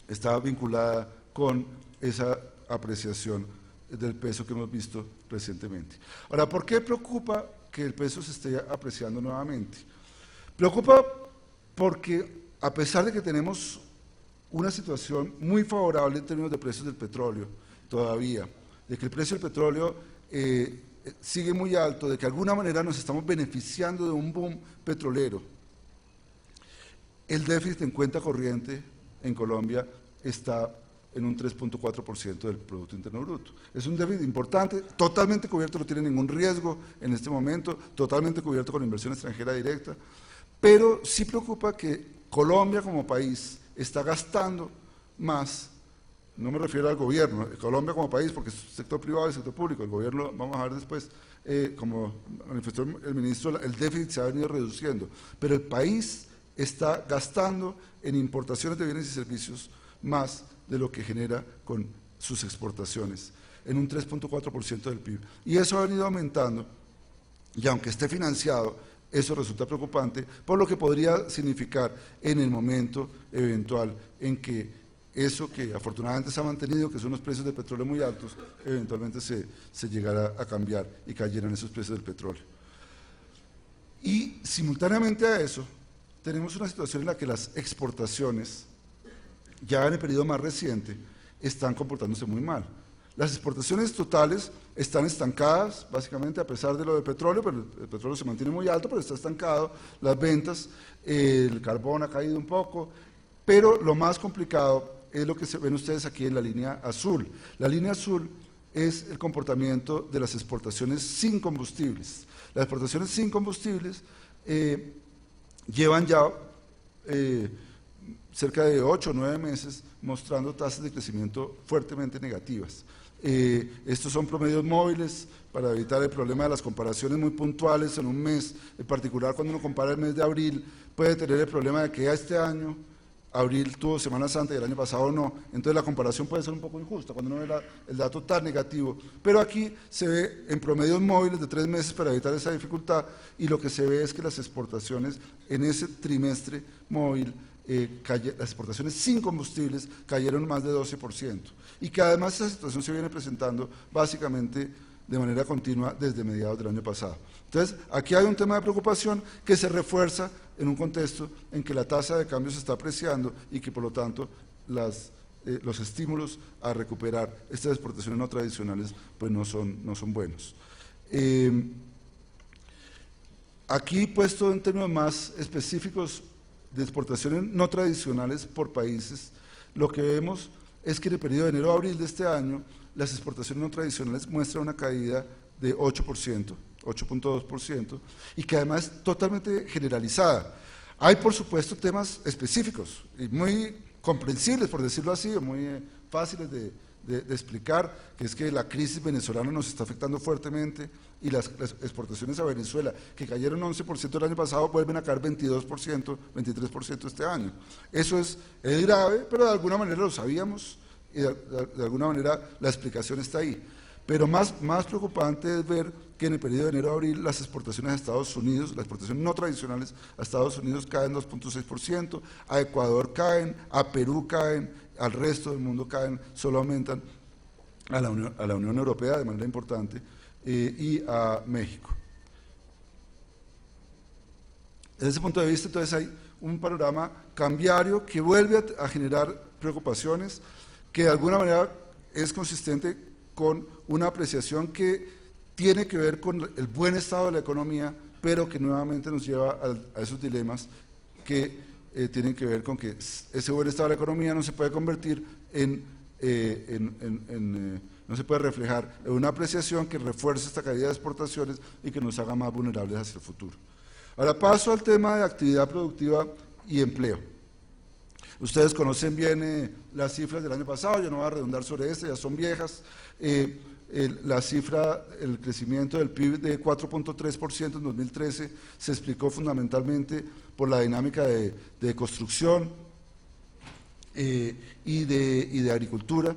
está vinculada con esa apreciación del peso que hemos visto recientemente. Ahora, ¿por qué preocupa que el peso se esté apreciando nuevamente? Preocupa porque, a pesar de que tenemos una situación muy favorable en términos de precios del petróleo, todavía, de que el precio del petróleo sigue muy alto, de que de alguna manera nos estamos beneficiando de un boom petrolero, el déficit en cuenta corriente en Colombia está en un 3.4% del Producto Interno Bruto. Es un déficit importante, totalmente cubierto, no tiene ningún riesgo en este momento, totalmente cubierto con inversión extranjera directa, pero sí preocupa que Colombia como país está gastando más. No me refiero al gobierno, Colombia como país, porque es sector privado y sector público, el gobierno, vamos a ver después, como manifestó el ministro, el déficit se ha venido reduciendo, pero el país está gastando en importaciones de bienes y servicios más de lo que genera con sus exportaciones, en un 3.4% del PIB. Y eso ha venido aumentando, y aunque esté financiado, eso resulta preocupante, por lo que podría significar en el momento eventual en que eso que afortunadamente se ha mantenido, que son los precios del petróleo muy altos, eventualmente se llegara a cambiar y cayeran esos precios del petróleo. Y simultáneamente a eso, tenemos una situación en la que las exportaciones, ya en el periodo más reciente, están comportándose muy mal. Las exportaciones totales están estancadas, básicamente, a pesar de lo del petróleo, pero el petróleo se mantiene muy alto, pero está estancado. Las ventas, el carbón ha caído un poco, pero lo más complicado es lo que ven ustedes aquí en la línea azul. La línea azul es el comportamiento de las exportaciones sin combustibles. Las exportaciones sin combustibles llevan ya cerca de 8 o 9 meses mostrando tasas de crecimiento fuertemente negativas. Estos son promedios móviles para evitar el problema de las comparaciones muy puntuales en un mes, en particular cuando uno compara el mes de abril, puede tener el problema de que ya este año, abril tuvo Semana Santa y el año pasado no, entonces la comparación puede ser un poco injusta cuando uno ve el dato tan negativo, pero aquí se ve en promedios móviles de 3 meses para evitar esa dificultad, y lo que se ve es que las exportaciones en ese trimestre móvil, las exportaciones sin combustibles cayeron más de 12%, y que además esa situación se viene presentando básicamente de manera continua desde mediados del año pasado. Entonces, aquí hay un tema de preocupación que se refuerza en un contexto en que la tasa de cambio se está apreciando y que por lo tanto los estímulos a recuperar estas exportaciones no tradicionales pues no son buenos. Aquí puesto en términos más específicos de exportaciones no tradicionales por países, lo que vemos es que en el periodo de enero a abril de este año las exportaciones no tradicionales muestran una caída de 8%, 8.2%, y que además es totalmente generalizada. Hay, por supuesto, temas específicos y muy comprensibles, por decirlo así, o muy fáciles de explicar, que es que la crisis venezolana nos está afectando fuertemente y las exportaciones a Venezuela, que cayeron 11% el año pasado, vuelven a caer 22%, 23% este año. Eso es grave, pero de alguna manera lo sabíamos y de alguna manera la explicación está ahí. Pero más preocupante es ver que en el periodo de enero a abril las exportaciones a Estados Unidos, las exportaciones no tradicionales a Estados Unidos caen 2.6%, a Ecuador caen, a Perú caen, al resto del mundo caen, solo aumentan a la Unión Europea de manera importante y a México. Desde ese punto de vista, entonces, hay un panorama cambiario que vuelve a generar preocupaciones, que de alguna manera es consistente con una apreciación que tiene que ver con el buen estado de la economía, pero que nuevamente nos lleva a esos dilemas que tienen que ver con que ese buen estado de la economía no se puede convertir no se puede reflejar en una apreciación que refuerce esta caída de exportaciones y que nos haga más vulnerables hacia el futuro. Ahora paso al tema de actividad productiva y empleo. Ustedes conocen bien las cifras del año pasado, yo no voy a redundar sobre esto, ya son viejas. La cifra, el crecimiento del PIB de 4.3% en 2013 se explicó fundamentalmente por la dinámica de construcción y de agricultura.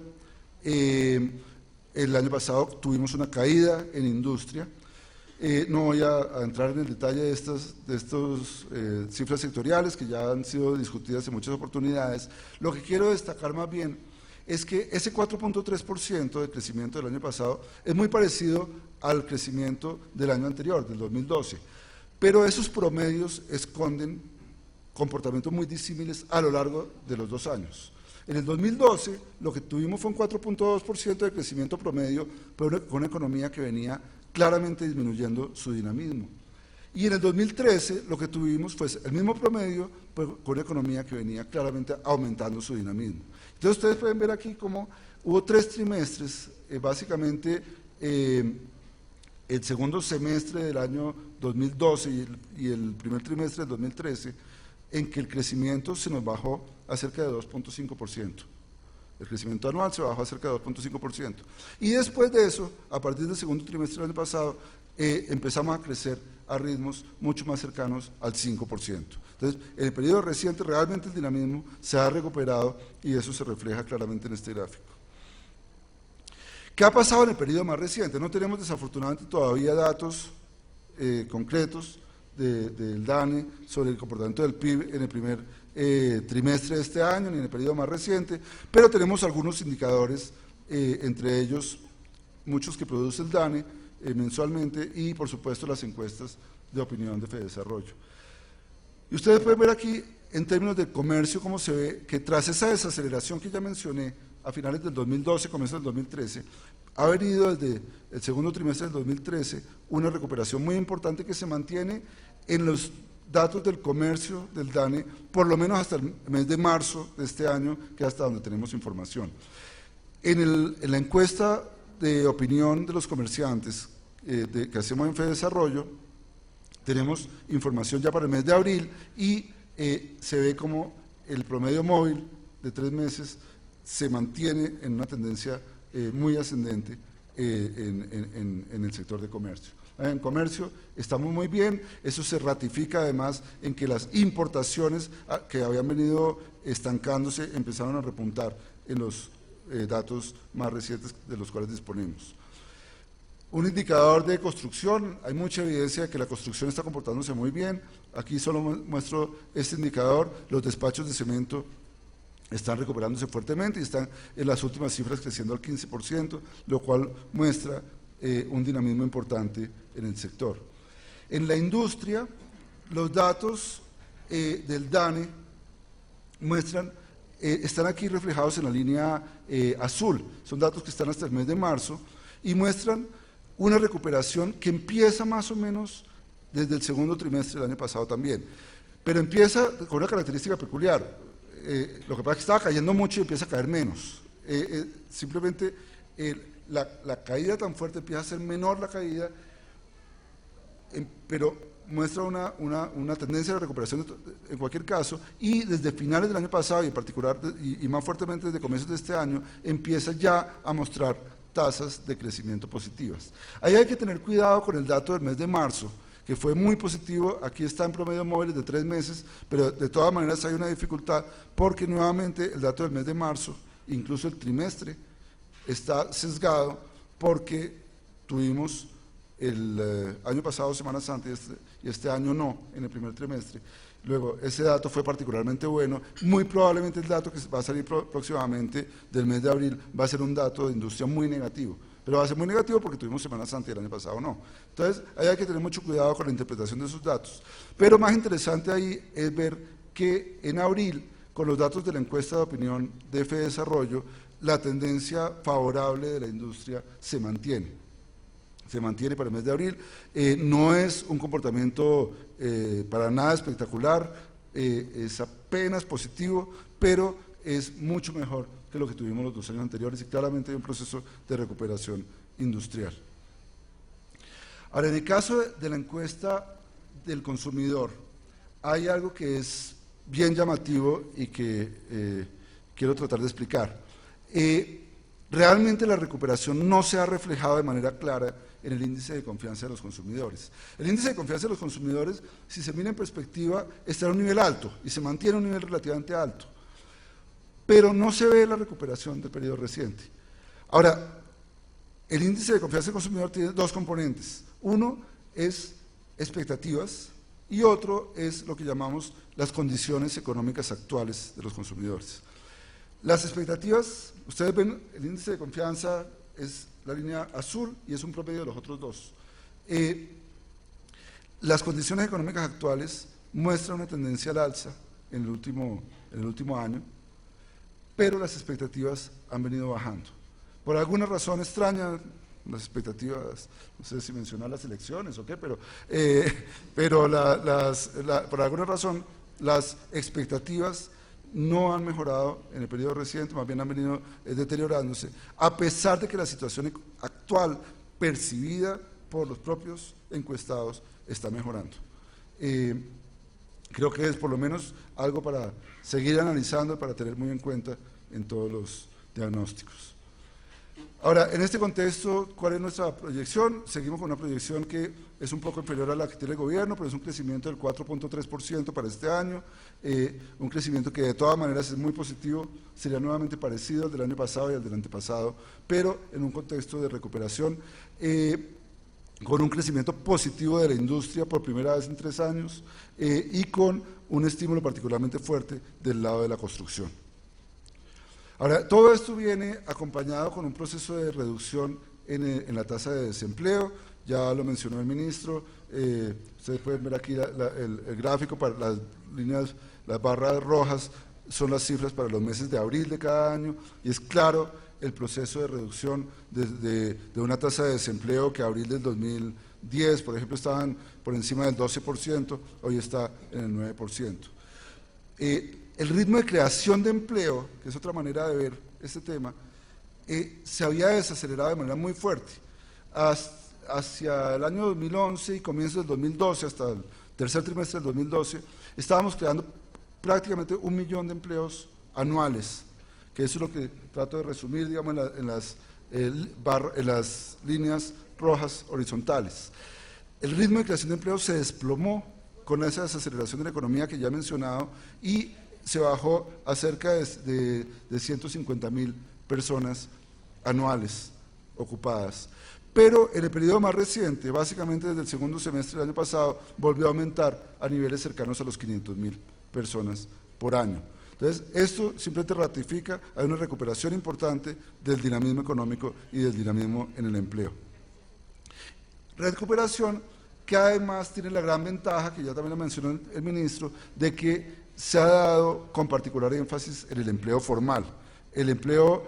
El año pasado tuvimos una caída en industria. No voy a entrar en el detalle de estas cifras sectoriales que ya han sido discutidas en muchas oportunidades. Lo que quiero destacar más bien es que ese 4.3% de crecimiento del año pasado es muy parecido al crecimiento del año anterior, del 2012, pero esos promedios esconden comportamientos muy disímiles a lo largo de los 2 años. En el 2012 lo que tuvimos fue un 4.2% de crecimiento promedio, pero con una economía que venía claramente disminuyendo su dinamismo. Y en el 2013 lo que tuvimos fue el mismo promedio, pero con una economía que venía claramente aumentando su dinamismo. Entonces ustedes pueden ver aquí cómo hubo 3 trimestres, básicamente el segundo semestre del año 2012 y el primer trimestre del 2013, en que el crecimiento se nos bajó a cerca de 2.5%. El crecimiento anual se bajó a cerca de 2.5%. Y después de eso, a partir del segundo trimestre del año pasado, empezamos a crecer a ritmos mucho más cercanos al 5%. Entonces, en el periodo reciente, realmente el dinamismo se ha recuperado y eso se refleja claramente en este gráfico. ¿Qué ha pasado en el periodo más reciente? No tenemos desafortunadamente todavía datos concretos del DANE sobre el comportamiento del PIB en el primer trimestre de este año, ni en el periodo más reciente, pero tenemos algunos indicadores, entre ellos muchos que produce el DANE mensualmente y por supuesto las encuestas de opinión de Fedesarrollo. Y ustedes pueden ver aquí en términos de comercio cómo se ve que tras esa desaceleración que ya mencioné a finales del 2012, comienzos del 2013, ha venido desde el segundo trimestre del 2013 una recuperación muy importante que se mantiene en los datos del comercio del DANE, por lo menos hasta el mes de marzo de este año, que es hasta donde tenemos información. En la encuesta de opinión de los comerciantes que hacemos en Fedesarrollo, tenemos información ya para el mes de abril y se ve como el promedio móvil de 3 meses se mantiene en una tendencia muy ascendente en el sector de comercio. En comercio estamos muy bien, eso se ratifica además en que las importaciones que habían venido estancándose empezaron a repuntar en los datos más recientes de los cuales disponemos. Un indicador de construcción, hay mucha evidencia de que la construcción está comportándose muy bien. Aquí solo muestro este indicador, los despachos de cemento están recuperándose fuertemente y están en las últimas cifras creciendo al 15%, lo cual muestra un dinamismo importante en el sector. En la industria, los datos del DANE muestran, están aquí reflejados en la línea azul, son datos que están hasta el mes de marzo y muestran una recuperación que empieza más o menos desde el segundo trimestre del año pasado también, pero empieza con una característica peculiar. Lo que pasa es que estaba cayendo mucho y empieza a caer menos. Simplemente la caída tan fuerte empieza a ser menor la caída, pero muestra una tendencia de recuperación en cualquier caso, y desde finales del año pasado y en particular y más fuertemente desde comienzos de este año empieza ya a mostrar tasas de crecimiento positivas. Ahí hay que tener cuidado con el dato del mes de marzo, que fue muy positivo. Aquí está en promedio móviles de 3 meses, pero de todas maneras hay una dificultad porque nuevamente el dato del mes de marzo, incluso el trimestre, está sesgado porque tuvimos el año pasado Semana Santa y este año no, en el primer trimestre. Luego, ese dato fue particularmente bueno. Muy probablemente el dato que va a salir próximamente del mes de abril va a ser un dato de industria muy negativo. Pero va a ser muy negativo porque tuvimos Semana Santa y el año pasado no. Entonces, ahí hay que tener mucho cuidado con la interpretación de esos datos. Pero más interesante ahí es ver que en abril, con los datos de la encuesta de opinión de Fedesarrollo, la tendencia favorable de la industria se mantiene. Se mantiene para el mes de abril. No es un comportamiento para nada espectacular, es apenas positivo, pero es mucho mejor que lo que tuvimos los 2 años anteriores y claramente hay un proceso de recuperación industrial. Ahora, en el caso de la encuesta del consumidor, hay algo que es bien llamativo y que quiero tratar de explicar. Realmente la recuperación no se ha reflejado de manera clara en el índice de confianza de los consumidores. El índice de confianza de los consumidores, si se mira en perspectiva, está en un nivel alto y se mantiene en un nivel relativamente alto, pero no se ve la recuperación del periodo reciente. Ahora, El índice de confianza del consumidor tiene dos componentes. Uno es expectativas y otro es lo que llamamos las condiciones económicas actuales de los consumidores. Las expectativas, ustedes ven, el índice de confianza es la línea azul y es un promedio de los otros dos. Las condiciones económicas actuales muestran una tendencia al alza en el último año, pero las expectativas han venido bajando. Por alguna razón extraña, las expectativas, no sé si mencionar las elecciones o qué, pero por alguna razón las expectativas no han mejorado en el periodo reciente, más bien han venido deteriorándose, a pesar de que la situación actual percibida por los propios encuestados está mejorando. Creo que es por lo menos algo para seguir analizando, para tener muy en cuenta en todos los diagnósticos. Ahora, en este contexto, ¿cuál es nuestra proyección? Seguimos con una proyección que es un poco inferior a la que tiene el gobierno, pero es un crecimiento del 4.3% para este año, un crecimiento que de todas maneras es muy positivo, sería nuevamente parecido al del año pasado y al del antepasado, pero en un contexto de recuperación, con un crecimiento positivo de la industria por primera vez en 3 años y con un estímulo particularmente fuerte del lado de la construcción. Ahora, todo esto viene acompañado con un proceso de reducción en la tasa de desempleo, ya lo mencionó el ministro, ustedes pueden ver aquí el gráfico para las líneas, las barras rojas son las cifras para los meses de abril de cada año, y es claro el proceso de reducción de una tasa de desempleo que abril del 2010, por ejemplo, estaban por encima del 12%, hoy está en el 9%. El ritmo de creación de empleo, que es otra manera de ver este tema, se había desacelerado de manera muy fuerte. Hacia el año 2011 y comienzos del 2012, hasta el tercer trimestre del 2012, estábamos creando prácticamente 1 millón de empleos anuales, que eso es lo que trato de resumir, digamos, en las líneas rojas horizontales. El ritmo de creación de empleo se desplomó con esa desaceleración de la economía que ya he mencionado y se bajó a cerca de 150.000 personas anuales ocupadas. Pero en el periodo más reciente, básicamente desde el segundo semestre del año pasado, volvió a aumentar a niveles cercanos a los 500.000 personas por año. Entonces, esto simplemente ratifica, hay una recuperación importante del dinamismo económico y del dinamismo en el empleo. Recuperación que además tiene la gran ventaja, que ya también lo mencionó el ministro, de que se ha dado con particular énfasis en el empleo formal. El empleo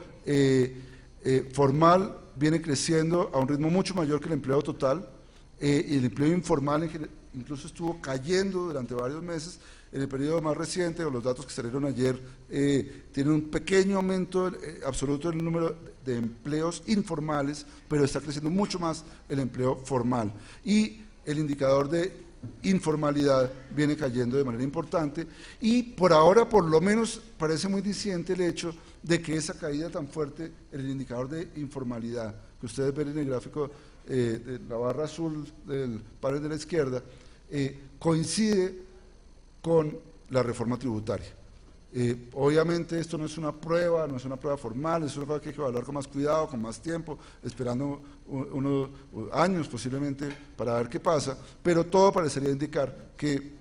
formal viene creciendo a un ritmo mucho mayor que el empleo total, y el empleo informal incluso estuvo cayendo durante varios meses. En el periodo más reciente, o los datos que salieron ayer, tiene un pequeño aumento absoluto en el número de empleos informales, pero está creciendo mucho más el empleo formal. Y el indicador de informalidad viene cayendo de manera importante y por ahora por lo menos parece muy diciente el hecho de que esa caída tan fuerte en el indicador de informalidad que ustedes ven en el gráfico de la barra azul del panel de la izquierda coincide con la reforma tributaria. Obviamente esto no es una prueba formal, es una prueba que hay que evaluar con más cuidado, con más tiempo, esperando unos años posiblemente para ver qué pasa, pero todo parecería indicar que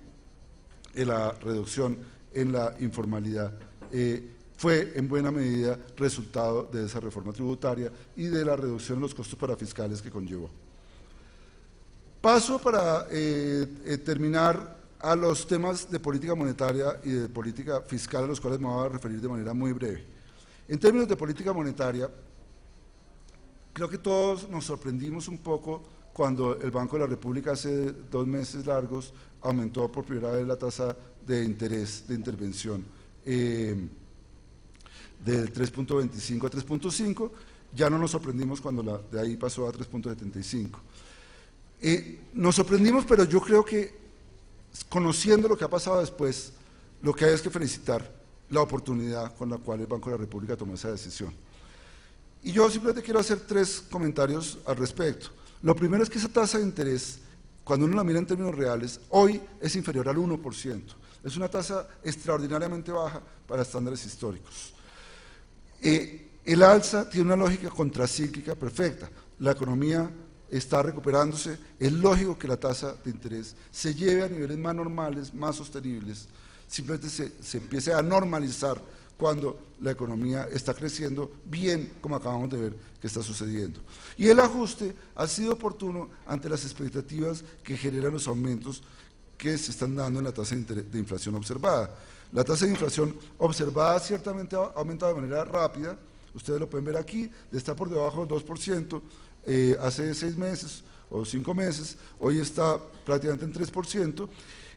la reducción en la informalidad fue en buena medida resultado de esa reforma tributaria y de la reducción de los costos parafiscales que conllevó. Paso para terminar a los temas de política monetaria y de política fiscal a los cuales me voy a referir de manera muy breve. En términos de política monetaria, creo que todos nos sorprendimos un poco cuando el Banco de la República hace 2 meses largos aumentó por primera vez la tasa de interés de intervención del 3.25 a 3.5, ya no nos sorprendimos cuando de ahí pasó a 3.75. Nos sorprendimos, pero yo creo que conociendo lo que ha pasado después, lo que hay es que felicitar la oportunidad con la cual el Banco de la República tomó esa decisión. Y yo simplemente quiero hacer 3 comentarios al respecto. Lo primero es que esa tasa de interés, cuando uno la mira en términos reales, hoy es inferior al 1%. Es una tasa extraordinariamente baja para estándares históricos. El alza tiene una lógica contracíclica perfecta. la economía está recuperándose, es lógico que la tasa de interés se lleve a niveles más normales, más sostenibles, simplemente se empiece a normalizar cuando la economía está creciendo bien, como acabamos de ver que está sucediendo. Y el ajuste ha sido oportuno ante las expectativas que generan los aumentos que se están dando en la tasa de inflación observada. La tasa de inflación observada ciertamente ha aumentado de manera rápida, ustedes lo pueden ver aquí, de estar por debajo del 2% hace 6 meses o 5 meses, hoy está prácticamente en 3%.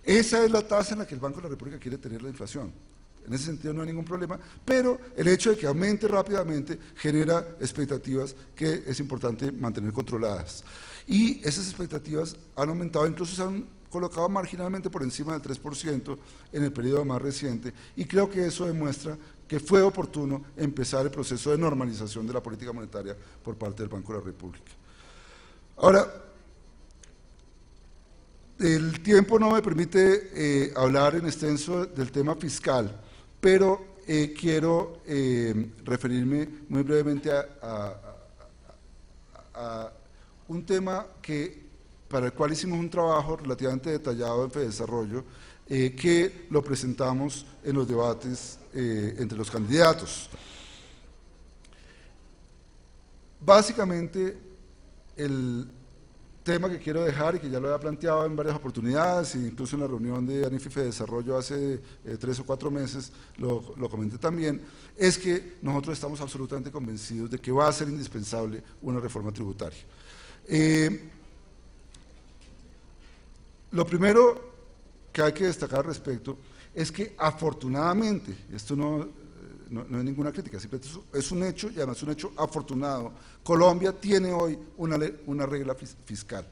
Esa es la tasa en la que el Banco de la República quiere tener la inflación. En ese sentido no hay ningún problema, pero el hecho de que aumente rápidamente genera expectativas que es importante mantener controladas. Y esas expectativas han aumentado, incluso se han colocado marginalmente por encima del 3% en el periodo más reciente, y creo que eso demuestra que fue oportuno empezar el proceso de normalización de la política monetaria por parte del Banco de la República. Ahora, el tiempo no me permite hablar en extenso del tema fiscal, pero quiero referirme muy brevemente a un tema para el cual hicimos un trabajo relativamente detallado en FEDesarrollo, que lo presentamos en los debates entre los candidatos. Básicamente, el tema que quiero dejar y que ya lo había planteado en varias oportunidades, incluso en la reunión de ANIF y FEDesarrollo hace 3 o 4 meses lo comenté también, es que nosotros estamos absolutamente convencidos de que va a ser indispensable una reforma tributaria. Lo primero que hay que destacar al respecto es que afortunadamente, esto no es ninguna crítica, simplemente es un hecho, y además es un hecho afortunado, Colombia tiene hoy una regla fiscal,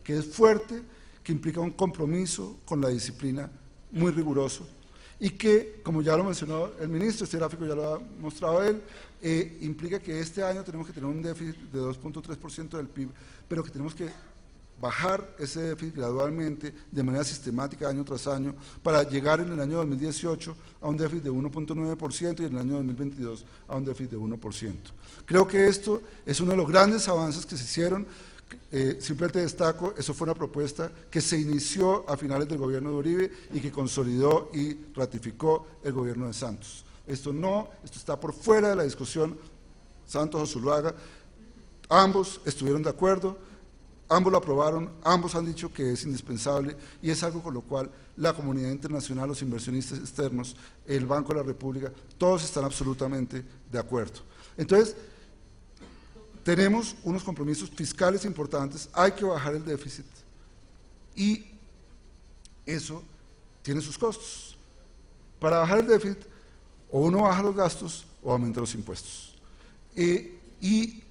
que es fuerte, que implica un compromiso con la disciplina muy riguroso, y que, como ya lo mencionó el ministro, este gráfico ya lo ha mostrado él, implica que este año tenemos que tener un déficit de 2.3% del PIB, pero que tenemos que bajar ese déficit gradualmente, de manera sistemática, año tras año, para llegar en el año 2018 a un déficit de 1.9% y en el año 2022 a un déficit de 1%. Creo que esto es uno de los grandes avances que se hicieron. Simplemente destaco, eso fue una propuesta que se inició a finales del gobierno de Uribe y que consolidó y ratificó el gobierno de Santos. Esto está por fuera de la discusión Santos o Zuluaga, ambos estuvieron de acuerdo, ambos lo aprobaron, ambos han dicho que es indispensable y es algo con lo cual la comunidad internacional, los inversionistas externos, el Banco de la República, todos están absolutamente de acuerdo. Entonces, tenemos unos compromisos fiscales importantes, hay que bajar el déficit y eso tiene sus costos. Para bajar el déficit, o uno baja los gastos o aumenta los impuestos. Y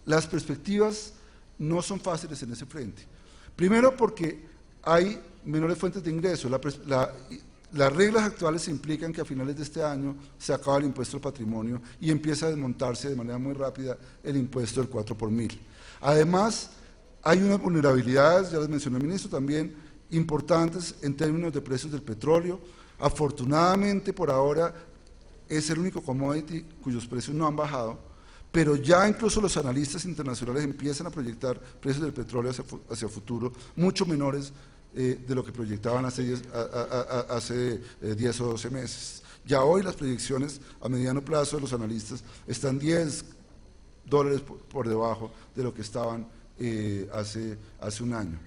las perspectivas no son fáciles en ese frente. Primero porque hay menores fuentes de ingreso. Las reglas actuales implican que a finales de este año se acaba el impuesto al patrimonio y empieza a desmontarse de manera muy rápida el impuesto del 4 por mil. Además, hay unas vulnerabilidades, ya les mencionó el ministro también, importantes en términos de precios del petróleo. Afortunadamente, por ahora, es el único commodity cuyos precios no han bajado, pero ya incluso los analistas internacionales empiezan a proyectar precios del petróleo hacia futuro mucho menores de lo que proyectaban hace 10 o 12 meses. Ya hoy las proyecciones a mediano plazo de los analistas están $10 por debajo de lo que estaban hace un año.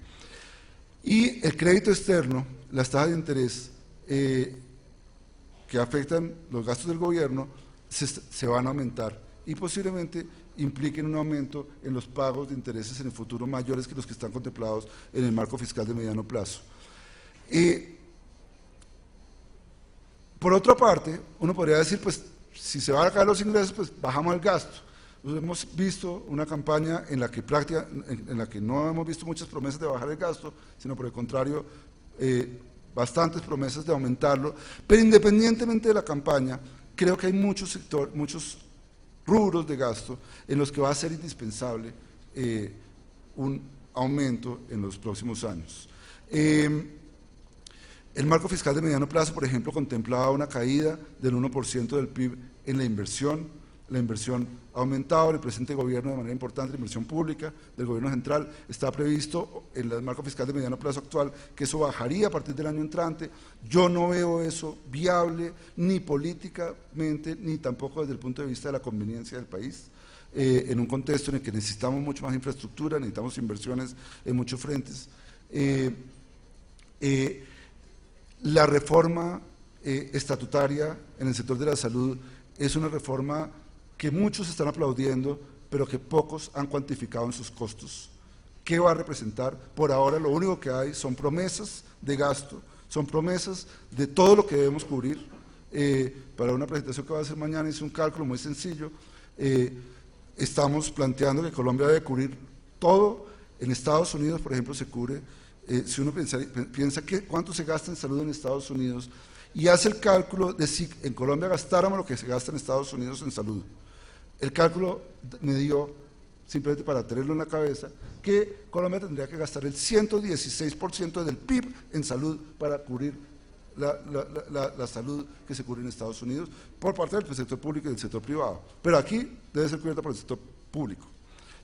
Y el crédito externo, las tasas de interés que afectan los gastos del gobierno se van a aumentar y posiblemente impliquen un aumento en los pagos de intereses en el futuro mayores que los que están contemplados en el marco fiscal de mediano plazo. Por otra parte, uno podría decir, pues, si se van a caer los ingresos, pues bajamos el gasto. Nosotros hemos visto una campaña en la que no hemos visto muchas promesas de bajar el gasto, sino por el contrario, bastantes promesas de aumentarlo, pero independientemente de la campaña, creo que hay muchos rubros de gasto en los que va a ser indispensable un aumento en los próximos años. El marco fiscal de mediano plazo, por ejemplo, contemplaba una caída del 1% del PIB en la inversión la inversión ha aumentado, el presente gobierno de manera importante, la inversión pública del gobierno central, está previsto en el marco fiscal de mediano plazo actual que eso bajaría a partir del año entrante. Yo no veo eso viable ni políticamente ni tampoco desde el punto de vista de la conveniencia del país, en un contexto en el que necesitamos mucho más infraestructura, necesitamos inversiones en muchos frentes. La reforma estatutaria en el sector de la salud es una reforma que muchos están aplaudiendo, pero que pocos han cuantificado en sus costos. ¿Qué va a representar? Por ahora lo único que hay son promesas de gasto, son promesas de todo lo que debemos cubrir. Para una presentación que va a hacer mañana hice un cálculo muy sencillo. Estamos planteando que Colombia debe cubrir todo. En Estados Unidos, por ejemplo, se cubre, si uno piensa cuánto se gasta en salud en Estados Unidos y hace el cálculo de si en Colombia gastáramos lo que se gasta en Estados Unidos en salud. El cálculo me dio, simplemente para tenerlo en la cabeza, que Colombia tendría que gastar el 116% del PIB en salud para cubrir la salud que se cubre en Estados Unidos por parte del sector público y del sector privado. Pero aquí debe ser cubierta por el sector público.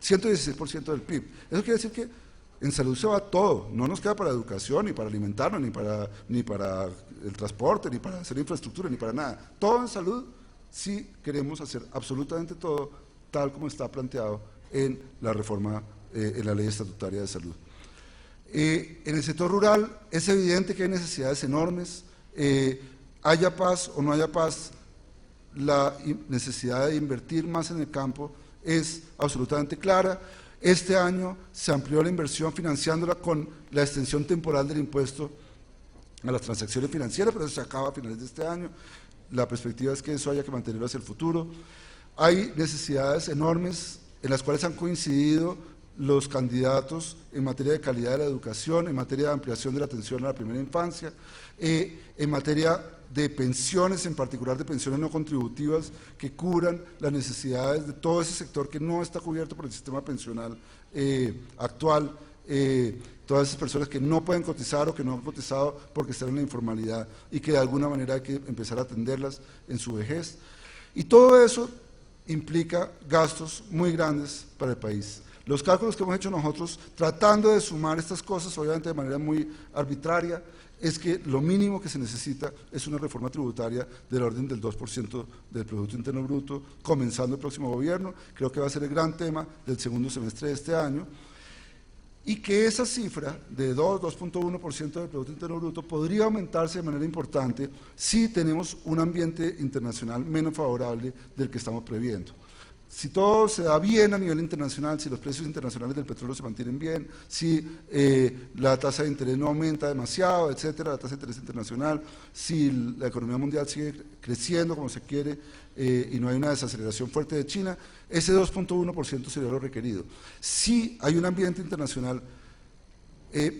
116% del PIB. Eso quiere decir que en salud se va todo, no nos queda para educación, ni para alimentarnos, ni para el transporte, ni para hacer infraestructura, ni para nada. Todo en salud, sí queremos hacer absolutamente todo tal como está planteado en la reforma, en la ley estatutaria de salud. En el sector rural es evidente que hay necesidades enormes, haya paz o no haya paz, la necesidad de invertir más en el campo es absolutamente clara. Este año se amplió la inversión financiándola con la extensión temporal del impuesto a las transacciones financieras, pero eso se acaba a finales de este año. La perspectiva es que eso haya que mantenerlo hacia el futuro. Hay necesidades enormes en las cuales han coincidido los candidatos en materia de calidad de la educación, en materia de ampliación de la atención a la primera infancia, en materia de pensiones, en particular de pensiones no contributivas que cubran las necesidades de todo ese sector que no está cubierto por el sistema pensional actual, todas esas personas que no pueden cotizar o que no han cotizado porque están en la informalidad y que de alguna manera hay que empezar a atenderlas en su vejez. Y todo eso implica gastos muy grandes para el país. Los cálculos que hemos hecho nosotros, tratando de sumar estas cosas, obviamente de manera muy arbitraria, es que lo mínimo que se necesita es una reforma tributaria del orden del 2% del Producto Interno Bruto, comenzando el próximo gobierno. Creo que va a ser el gran tema del segundo semestre de este año, y que esa cifra de 2.1% del Producto Interno Bruto podría aumentarse de manera importante si tenemos un ambiente internacional menos favorable del que estamos previendo. Si todo se da bien a nivel internacional, si los precios internacionales del petróleo se mantienen bien, si la tasa de interés no aumenta demasiado, etcétera, la tasa de interés internacional, si la economía mundial sigue creciendo como se quiere y no hay una desaceleración fuerte de China, ese 2.1% sería lo requerido. Si hay un ambiente internacional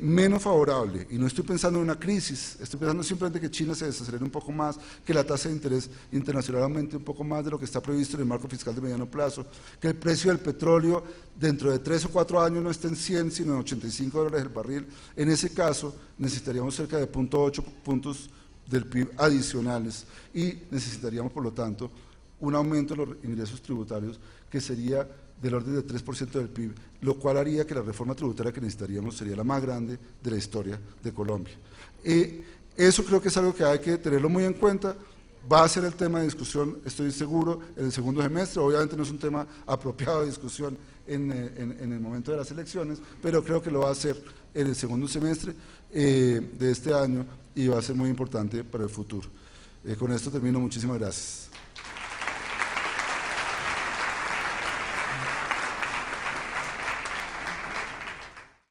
menos favorable, y no estoy pensando en una crisis, estoy pensando simplemente que China se desacelere un poco más, que la tasa de interés internacional aumente un poco más de lo que está previsto en el marco fiscal de mediano plazo, que el precio del petróleo dentro de 3 o 4 años no esté en 100, sino en $85 el barril. En ese caso necesitaríamos cerca de 0.8 puntos del PIB adicionales y necesitaríamos, por lo tanto, un aumento de los ingresos tributarios que sería del orden del 3% del PIB, lo cual haría que la reforma tributaria que necesitaríamos sería la más grande de la historia de Colombia. Eso creo que es algo que hay que tenerlo muy en cuenta. Va a ser el tema de discusión, estoy seguro, en el segundo semestre. Obviamente no es un tema apropiado de discusión en el momento de las elecciones, pero creo que lo va a hacer en el segundo semestre de este año y va a ser muy importante para el futuro. Con esto termino, muchísimas gracias.